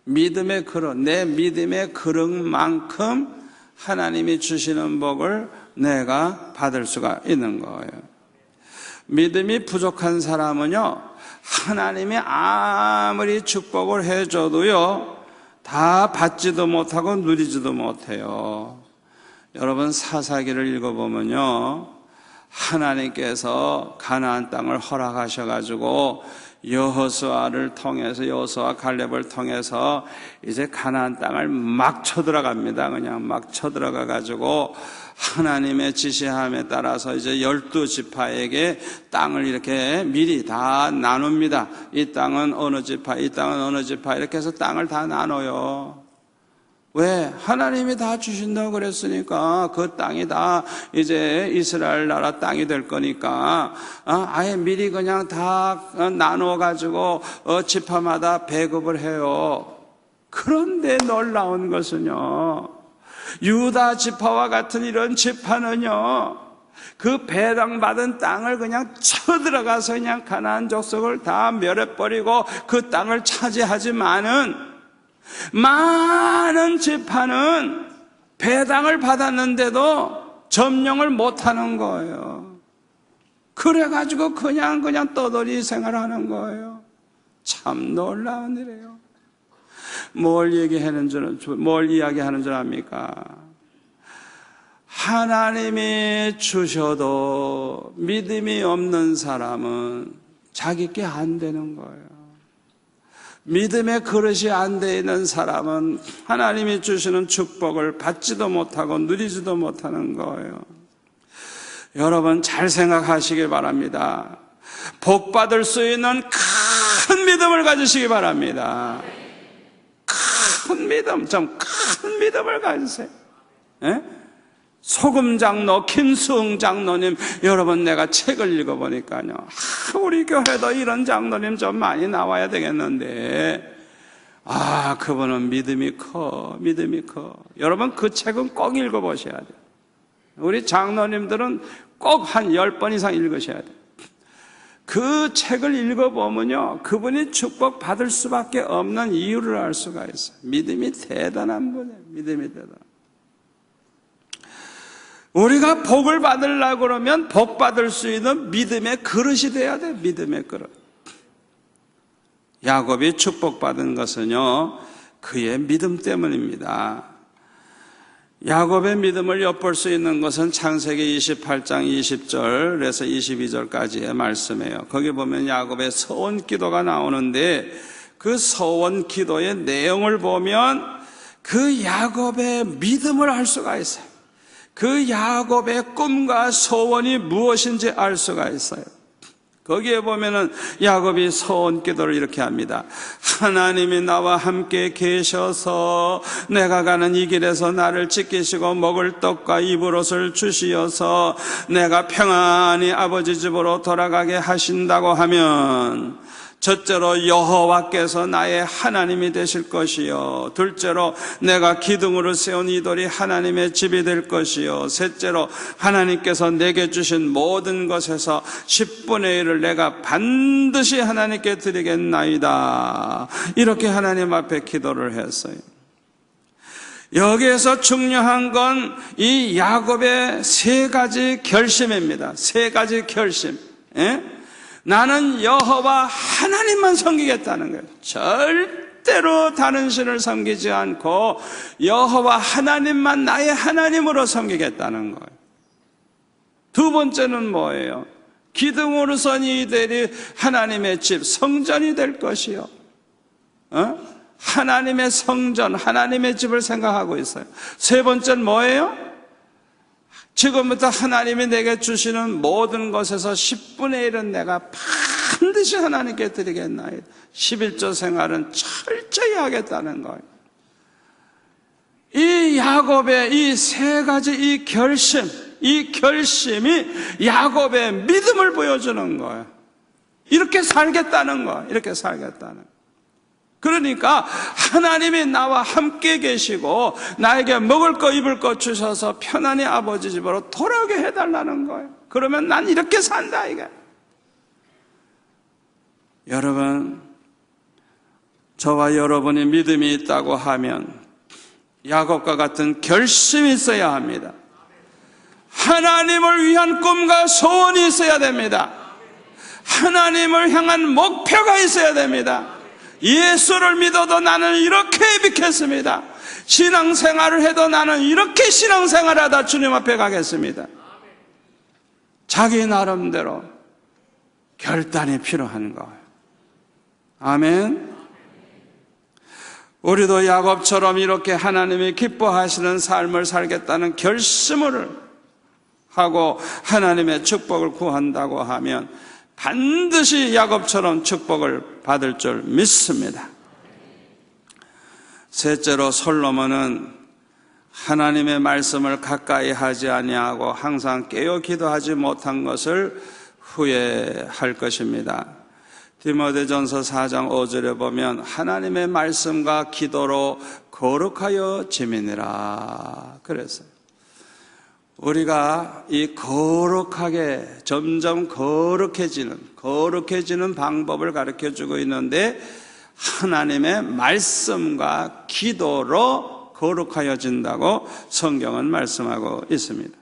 믿음의 그릇. 내 믿음의 그릇만큼 하나님이 주시는 복을 내가 받을 수가 있는 거예요. 믿음이 부족한 사람은요, 하나님이 아무리 축복을 해줘도요, 다 받지도 못하고 누리지도 못해요. 여러분, 사사기를 읽어보면요, 하나님께서 가나안 땅을 허락하셔가지고 여호수아를 통해서, 여호수아 칼렙을 통해서 이제 가나안 땅을 막 쳐들어갑니다. 그냥 막 쳐들어가가지고 하나님의 지시함에 따라서 이제 12지파에게 땅을 이렇게 미리 다 나눕니다. 이 땅은 어느 지파, 이 땅은 어느 지파, 이렇게 해서 땅을 다 나눠요. 왜? 하나님이 다 주신다고 그랬으니까 그 땅이 다 이제 이스라엘 나라 땅이 될 거니까 아예 미리 그냥 다 나눠가지고 지파마다 배급을 해요. 그런데 놀라운 것은요, 유다 지파와 같은 이런 지파는요, 그 배당받은 땅을 그냥 쳐들어가서 그냥 가나안 족속을 다 멸해버리고 그 땅을 차지하지만은 많은 지파는 배당을 받았는데도 점령을 못하는 거예요. 그래가지고 그냥 떠돌이 생활하는 거예요. 참 놀라운 일이에요. 뭘 이야기하는 줄 압니까? 하나님이 주셔도 믿음이 없는 사람은 자기께 안 되는 거예요. 믿음의 그릇이 안 돼 있는 사람은 하나님이 주시는 축복을 받지도 못하고 누리지도 못하는 거예요. 여러분, 잘 생각하시길 바랍니다. 복 받을 수 있는 큰 믿음을 가지시기 바랍니다. 큰 믿음, 좀 큰 믿음을 가지세요. 예? 소금 장로, 김수흥 장로님, 여러분, 내가 책을 읽어보니까요, 우리 교회도 이런 장로님 좀 많이 나와야 되겠는데, 그분은 믿음이 커. 여러분, 그 책은 꼭 읽어보셔야 돼요. 우리 장로님들은 꼭 한 10번 이상 읽으셔야 돼요. 그 책을 읽어보면요, 그분이 축복 받을 수밖에 없는 이유를 알 수가 있어요. 믿음이 대단한 분이에요. 믿음이 대단. 우리가 복을 받으려고 그러면 복 받을 수 있는 믿음의 그릇이 돼야 돼요. 믿음의 그릇. 야곱이 축복받은 것은요, 그의 믿음 때문입니다. 야곱의 믿음을 엿볼 수 있는 것은 창세기 28장 20절에서 22절까지의 말씀이에요. 거기 보면 야곱의 서원 기도가 나오는데, 그 서원 기도의 내용을 보면 그 야곱의 믿음을 알 수가 있어요. 그 야곱의 꿈과 소원이 무엇인지 알 수가 있어요. 거기에 보면은 야곱이 소원 기도를 이렇게 합니다. 하나님이 나와 함께 계셔서 내가 가는 이 길에서 나를 지키시고 먹을 떡과 입을 옷을 주시어서 내가 평안히 아버지 집으로 돌아가게 하신다고 하면, 첫째로 여호와께서 나의 하나님이 되실 것이요, 둘째로 내가 기둥으로 세운 이 돌이 하나님의 집이 될 것이요, 셋째로 하나님께서 내게 주신 모든 것에서 10분의 1을 내가 반드시 하나님께 드리겠나이다. 이렇게 하나님 앞에 기도를 했어요. 여기에서 중요한 건 이 야곱의 3가지 결심입니다. 3가지 결심. 나는 여호와 하나님만 섬기겠다는 거예요. 절대로 다른 신을 섬기지 않고 여호와 하나님만 나의 하나님으로 섬기겠다는 거예요. 두 번째는 뭐예요? 기둥으로서 이 들이 하나님의 집, 성전이 될 것이요, 하나님의 성전, 하나님의 집을 생각하고 있어요. 세 번째는 뭐예요? 지금부터 하나님이 내게 주시는 모든 것에서 10분의 1은 내가 반드시 하나님께 드리겠나이다. 11조 생활은 철저히 하겠다는 거예요. 이 야곱의 이 3가지 이 결심이 야곱의 믿음을 보여주는 거예요. 이렇게 살겠다는 거예요. 이렇게 살겠다는 거예요. 그러니까 하나님이 나와 함께 계시고 나에게 먹을 거 입을 거 주셔서 편안히 아버지 집으로 돌아오게 해달라는 거예요. 그러면 난 이렇게 산다 이게. 여러분, 저와 여러분이 믿음이 있다고 하면 야곱과 같은 결심이 있어야 합니다. 하나님을 위한 꿈과 소원이 있어야 됩니다. 하나님을 향한 목표가 있어야 됩니다. 예수를 믿어도 나는 이렇게 믿겠습니다. 신앙생활을 해도 나는 이렇게 신앙생활하다 주님 앞에 가겠습니다. 자기 나름대로 결단이 필요한 거예요. 아멘. 우리도 야곱처럼 이렇게 하나님이 기뻐하시는 삶을 살겠다는 결심을 하고 하나님의 축복을 구한다고 하면 반드시 야곱처럼 축복을 받을 줄 믿습니다. 셋째로 솔로몬은 하나님의 말씀을 가까이 하지 아니하고 항상 깨어 기도하지 못한 것을 후회할 것입니다. 디모데전서 4장 5절에 보면 하나님의 말씀과 기도로 거룩하여 지미니라 그랬어요. 우리가 이 거룩하게 점점 거룩해지는 방법을 가르쳐주고 있는데 하나님의 말씀과 기도로 거룩하여진다고 성경은 말씀하고 있습니다.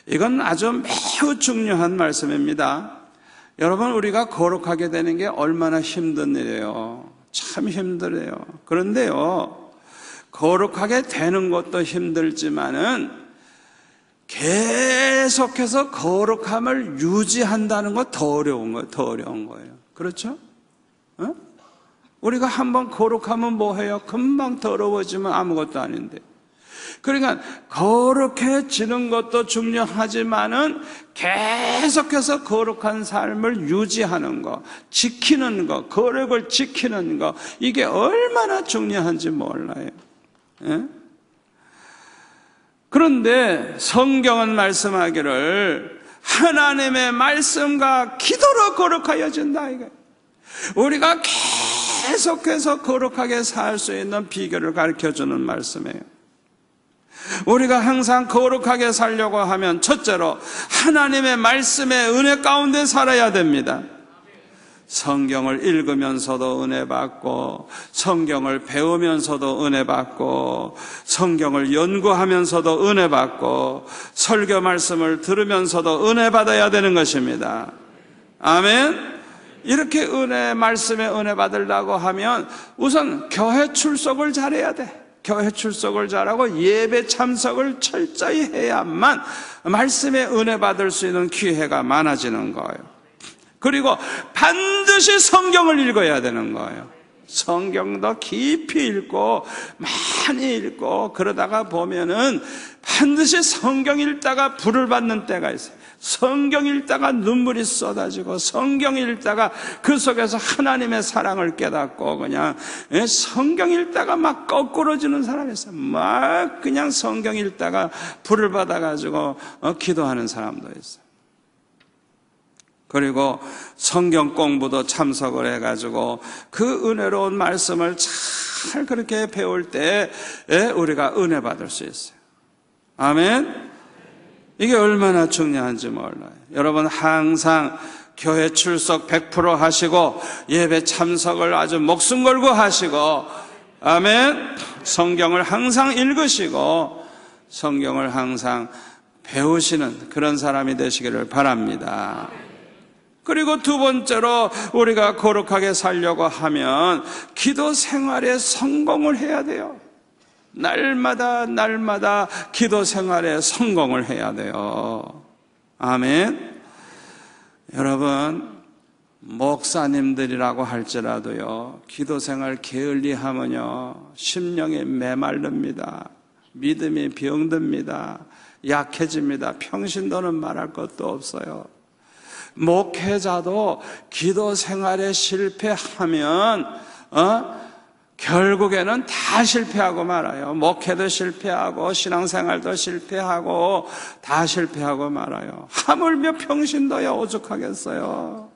이건 아주 매우 중요한 말씀입니다. 여러분, 우리가 거룩하게 되는 게 얼마나 힘든 일이에요. 참 힘들어요. 그런데요, 거룩하게 되는 것도 힘들지만은 계속해서 거룩함을 유지한다는 거 더 어려운 거예요. 그렇죠? 우리가 한번 거룩하면 뭐해요? 금방 더러워지면 아무것도 아닌데. 그러니까 거룩해지는 것도 중요하지만은 계속해서 거룩한 삶을 유지하는 거, 지키는 거, 거룩을 지키는 거, 이게 얼마나 중요한지 몰라요. 예? 그런데 성경은 말씀하기를 하나님의 말씀과 기도로 거룩하여진다 이게. 우리가 계속해서 거룩하게 살 수 있는 비결을 가르쳐주는 말씀이에요. 우리가 항상 거룩하게 살려고 하면 첫째로 하나님의 말씀의 은혜 가운데 살아야 됩니다. 성경을 읽으면서도 은혜 받고, 성경을 배우면서도 은혜 받고, 성경을 연구하면서도 은혜 받고, 설교 말씀을 들으면서도 은혜 받아야 되는 것입니다. 아멘. 이렇게 말씀에 은혜 받으려고 하면 우선 교회 출석을 잘해야 돼. 교회 출석을 잘하고 예배 참석을 철저히 해야만 말씀에 은혜 받을 수 있는 기회가 많아지는 거예요. 그리고 반드시 성경을 읽어야 되는 거예요. 성경도 깊이 읽고 많이 읽고 그러다가 보면은 반드시 성경 읽다가 불을 받는 때가 있어요. 성경 읽다가 눈물이 쏟아지고 성경 읽다가 그 속에서 하나님의 사랑을 깨닫고 그냥 성경 읽다가 막 거꾸러지는 사람이 있어요. 막 그냥 성경 읽다가 불을 받아가지고 기도하는 사람도 있어요. 그리고 성경 공부도 참석을 해가지고 그 은혜로운 말씀을 잘 그렇게 배울 때 우리가 은혜 받을 수 있어요. 아멘. 이게 얼마나 중요한지 몰라요. 여러분 항상 교회 출석 100% 하시고 예배 참석을 아주 목숨 걸고 하시고 아멘. 성경을 항상 읽으시고 성경을 항상 배우시는 그런 사람이 되시기를 바랍니다. 그리고 두 번째로 우리가 거룩하게 살려고 하면 기도 생활에 성공을 해야 돼요. 날마다 기도 생활에 성공을 해야 돼요. 아멘. 여러분, 목사님들이라고 할지라도요, 기도 생활 게을리하면요 심령이 메마릅니다. 믿음이 병듭니다. 약해집니다. 평신도는 말할 것도 없어요. 목회자도 기도 생활에 실패하면 결국에는 다 실패하고 말아요. 목회도 실패하고 신앙생활도 실패하고 다 실패하고 말아요. 하물며 평신도야 오죽하겠어요.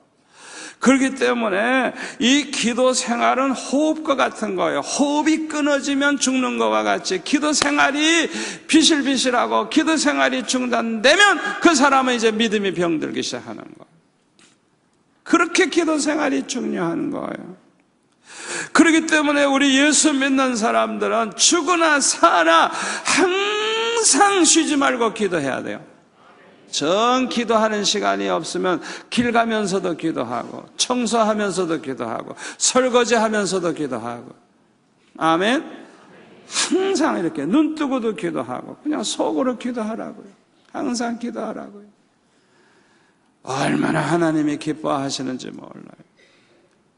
그렇기 때문에 이 기도 생활은 호흡과 같은 거예요. 호흡이 끊어지면 죽는 것과 같이 기도 생활이 비실비실하고 기도 생활이 중단되면 그 사람은 이제 믿음이 병들기 시작하는 거예요. 그렇게 기도 생활이 중요한 거예요. 그렇기 때문에 우리 예수 믿는 사람들은 죽으나 사나 항상 쉬지 말고 기도해야 돼요. 정 기도하는 시간이 없으면 길 가면서도 기도하고, 청소하면서도 기도하고, 설거지하면서도 기도하고, 아멘. 항상 이렇게 눈 뜨고도 기도하고, 그냥 속으로 기도하라고요. 항상 기도하라고요. 얼마나 하나님이 기뻐하시는지 몰라요.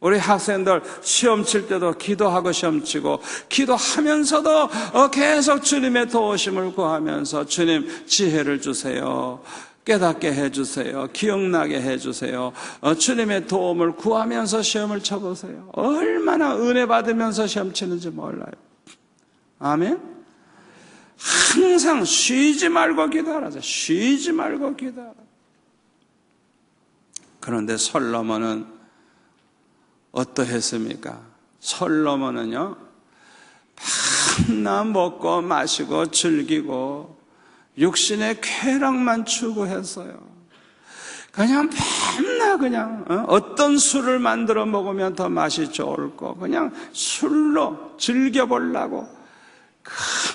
우리 학생들 시험 칠 때도 기도하고 시험 치고, 기도하면서도 계속 주님의 도우심을 구하면서 주님 지혜를 주세요, 깨닫게 해주세요, 기억나게 해주세요, 주님의 도움을 구하면서 시험을 쳐보세요. 얼마나 은혜 받으면서 시험 치는지 몰라요. 아멘. 항상 쉬지 말고 기도하라. 쉬지 말고 기도하라. 그런데 솔로몬은 어떠했습니까? 솔로몬은요, 밤낮 먹고 마시고 즐기고 육신의 쾌락만 추구했어요. 그냥 밤낮 그냥 어떤 술을 만들어 먹으면 더 맛이 좋을 거 그냥 술로 즐겨보려고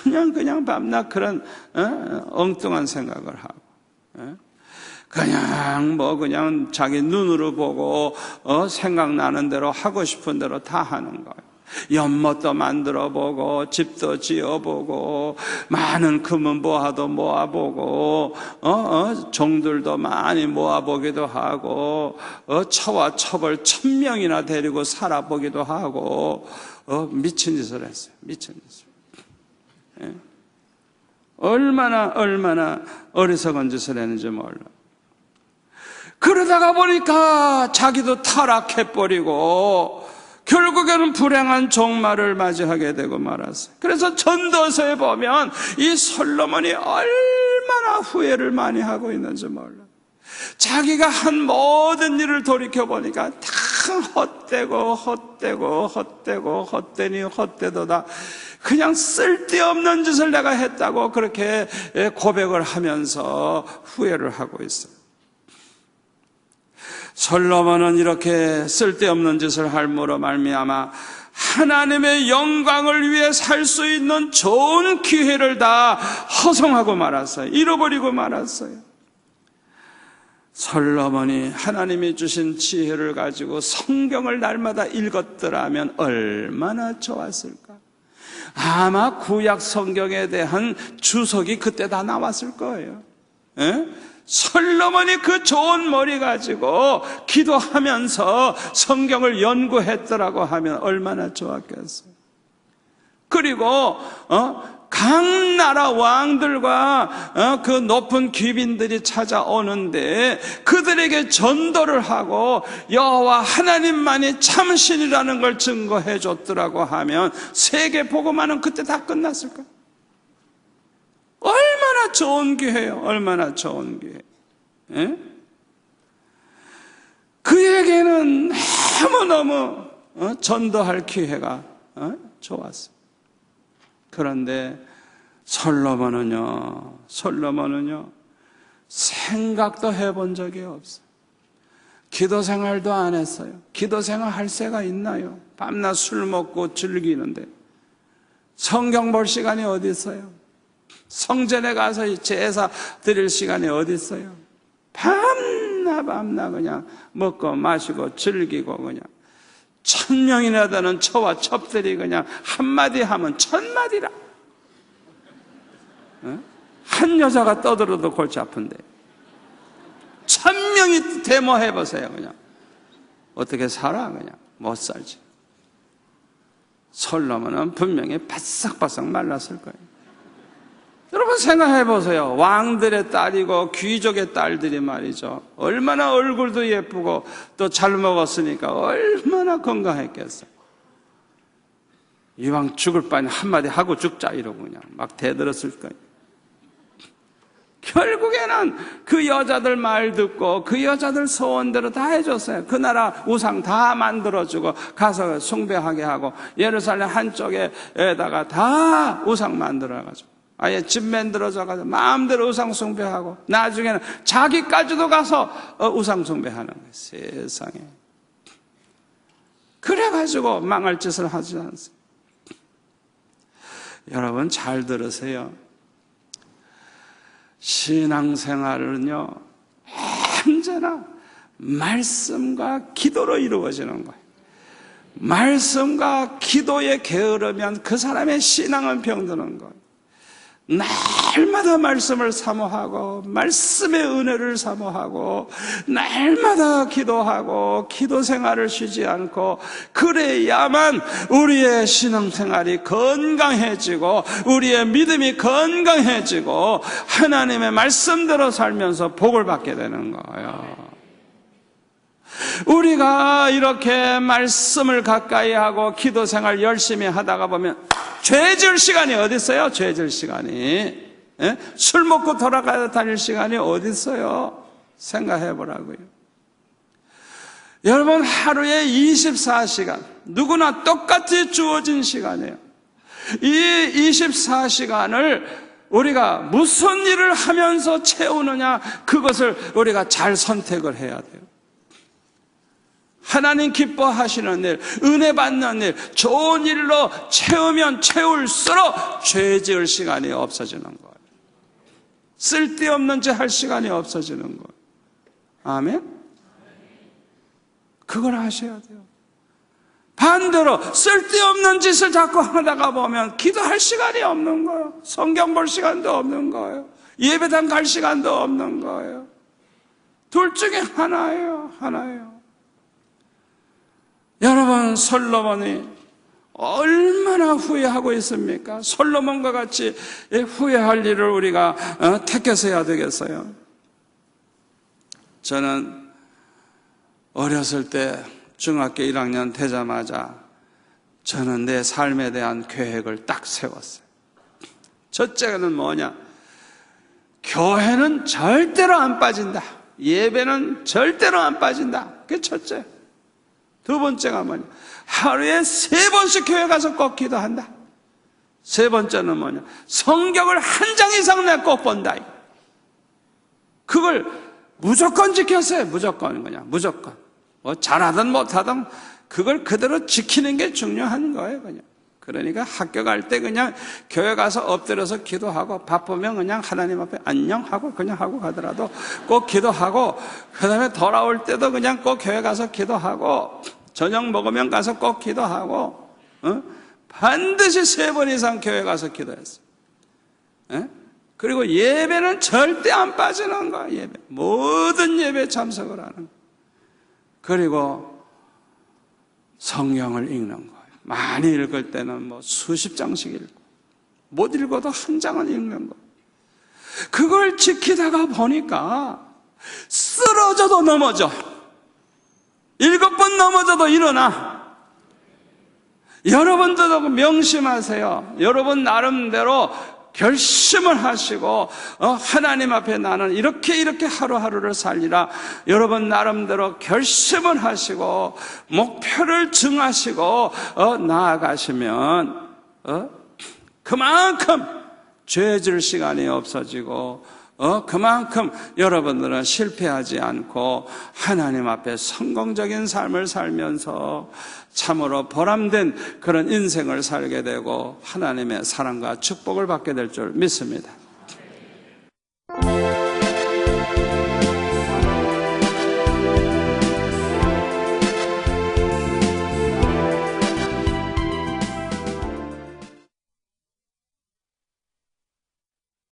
그냥 밤낮 그런 엉뚱한 생각을 하고, 그냥 자기 눈으로 보고 생각나는 대로 하고 싶은 대로 다 하는 거예요. 연못도 만들어 보고 집도 지어 보고 많은 금은 보화도 모아보고 종들도 많이 모아보기도 하고 처와 첩을 1000명이나 데리고 살아보기도 하고 미친 짓을 했어요. 미친 짓을. 예. 얼마나 어리석은 짓을 했는지 몰라. 그러다가 보니까 자기도 타락해버리고 결국에는 불행한 종말을 맞이하게 되고 말았어요. 그래서 전도서에 보면 이 솔로몬이 얼마나 후회를 많이 하고 있는지 몰라요. 자기가 한 모든 일을 돌이켜보니까 다 헛되니 헛되도다. 그냥 쓸데없는 짓을 내가 했다고 그렇게 고백을 하면서 후회를 하고 있어요. 솔로몬은 이렇게 쓸데없는 짓을 할므로 말미암아 하나님의 영광을 위해 살 수 있는 좋은 기회를 다 허송하고 말았어요. 잃어버리고 말았어요. 솔로몬이 하나님이 주신 지혜를 가지고 성경을 날마다 읽었더라면 얼마나 좋았을까. 아마 구약 성경에 대한 주석이 그때 다 나왔을 거예요. 솔로몬이 그 좋은 머리 가지고 기도하면서 성경을 연구했더라고 하면 얼마나 좋았겠어요. 그리고 각 나라 왕들과 그 높은 귀빈들이 찾아오는데 그들에게 전도를 하고 여호와 하나님만이 참신이라는 걸 증거해 줬더라고 하면 세계 복음화는 그때 다 끝났을까? 얼마나 좋은 기회예요. 얼마나 좋은 기회. 예? 그에게는 너무너무 전도할 기회가 좋았어요. 그런데 솔로몬은요 생각도 해본 적이 없어요. 기도 생활도 안 했어요. 기도 생활 할 새가 있나요? 밤낮 술 먹고 즐기는데 성경 볼 시간이 어디 있어요? 성전에 가서 제사 드릴 시간이 어디 있어요? 밤낮 그냥 먹고 마시고 즐기고 그냥 1000명이나 되는 처와 첩들이 그냥 한마디 하면 1000마디라. 한 여자가 떠들어도 골치 아픈데 1000명이 데모해보세요. 그냥 어떻게 살아? 그냥 못 살지. 솔로몬은 분명히 바싹바싹 말랐을 거예요. 여러분 생각해 보세요. 왕들의 딸이고 귀족의 딸들이 말이죠. 얼마나 얼굴도 예쁘고 또 잘 먹었으니까 얼마나 건강했겠어요. 이왕 죽을 바엔 한마디 하고 죽자 이러고 그냥 막 대들었을 거예요. 결국에는 그 여자들 말 듣고 그 여자들 소원대로 다 해줬어요. 그 나라 우상 다 만들어주고 가서 숭배하게 하고 예루살렘 한쪽에다가 다 우상 만들어가지고 아예 집 만들어져가지고 마음대로 우상 숭배하고 나중에는 자기까지도 가서 우상 숭배하는 거예요. 세상에. 그래가지고 망할 짓을 하지 않습니다. 여러분 잘 들으세요. 신앙생활은요 언제나 말씀과 기도로 이루어지는 거예요. 말씀과 기도에 게으르면 그 사람의 신앙은 병드는 거예요. 날마다 말씀을 사모하고 말씀의 은혜를 사모하고 날마다 기도하고 기도 생활을 쉬지 않고 그래야만 우리의 신앙생활이 건강해지고 우리의 믿음이 건강해지고 하나님의 말씀대로 살면서 복을 받게 되는 거예요. 우리가 이렇게 말씀을 가까이 하고 기도 생활 열심히 하다가 보면 죄 지을 시간이 어디 있어요? 죄 지을 시간이. 술 먹고 돌아다닐 시간이 어디 있어요? 생각해 보라고요. 여러분 하루에 24시간 누구나 똑같이 주어진 시간이에요. 이 24시간을 우리가 무슨 일을 하면서 채우느냐 그것을 우리가 잘 선택을 해야 돼요. 하나님 기뻐하시는 일, 은혜 받는 일, 좋은 일로 채우면 채울수록 죄 지을 시간이 없어지는 거예요. 쓸데없는 짓 할 시간이 없어지는 거예요. 아멘? 그걸 아셔야 돼요. 반대로 쓸데없는 짓을 자꾸 하다가 보면 기도할 시간이 없는 거예요. 성경 볼 시간도 없는 거예요. 예배당 갈 시간도 없는 거예요. 둘 중에 하나예요. 여러분 솔로몬이 얼마나 후회하고 있습니까? 솔로몬과 같이 후회할 일을 우리가 택해서 해야 되겠어요. 저는 어렸을 때 중학교 1학년 되자마자 저는 내 삶에 대한 계획을 딱 세웠어요. 첫째는 뭐냐? 교회는 절대로 안 빠진다. 예배는 절대로 안 빠진다. 그게 첫째. 두 번째가 뭐냐? 하루에 3번씩 교회 가서 꼭 기도한다. 세 번째는 뭐냐? 성경을 한 장 이상 내가 꼭 본다. 그걸 무조건 지켰어요. 무조건 그냥 무조건. 뭐 잘하든 못하든 그걸 그대로 지키는 게 중요한 거예요. 그냥. 그러니까 학교 갈 때 그냥 교회 가서 엎드려서 기도하고 바쁘면 그냥 하나님 앞에 안녕하고 그냥 하고 가더라도 꼭 기도하고 그 다음에 돌아올 때도 그냥 꼭 교회 가서 기도하고 저녁 먹으면 가서 꼭 기도하고 반드시 3번 이상 교회 가서 기도했어요. 그리고 예배는 절대 안 빠지는 거야. 예배 모든 예배에 참석을 하는 거야. 그리고 성경을 읽는 거예요. 많이 읽을 때는 뭐 수십 장씩 읽고 못 읽어도 한 장은 읽는 거. 그걸 지키다가 보니까 쓰러져도 넘어져. 7번 넘어져도 일어나. 여러분들도 명심하세요. 여러분 나름대로 결심을 하시고 하나님 앞에 나는 이렇게 하루하루를 살리라. 여러분 나름대로 결심을 하시고 목표를 정하시고 나아가시면 그만큼 죄 질 시간이 없어지고 그만큼 여러분들은 실패하지 않고 하나님 앞에 성공적인 삶을 살면서 참으로 보람된 그런 인생을 살게 되고 하나님의 사랑과 축복을 받게 될 줄 믿습니다.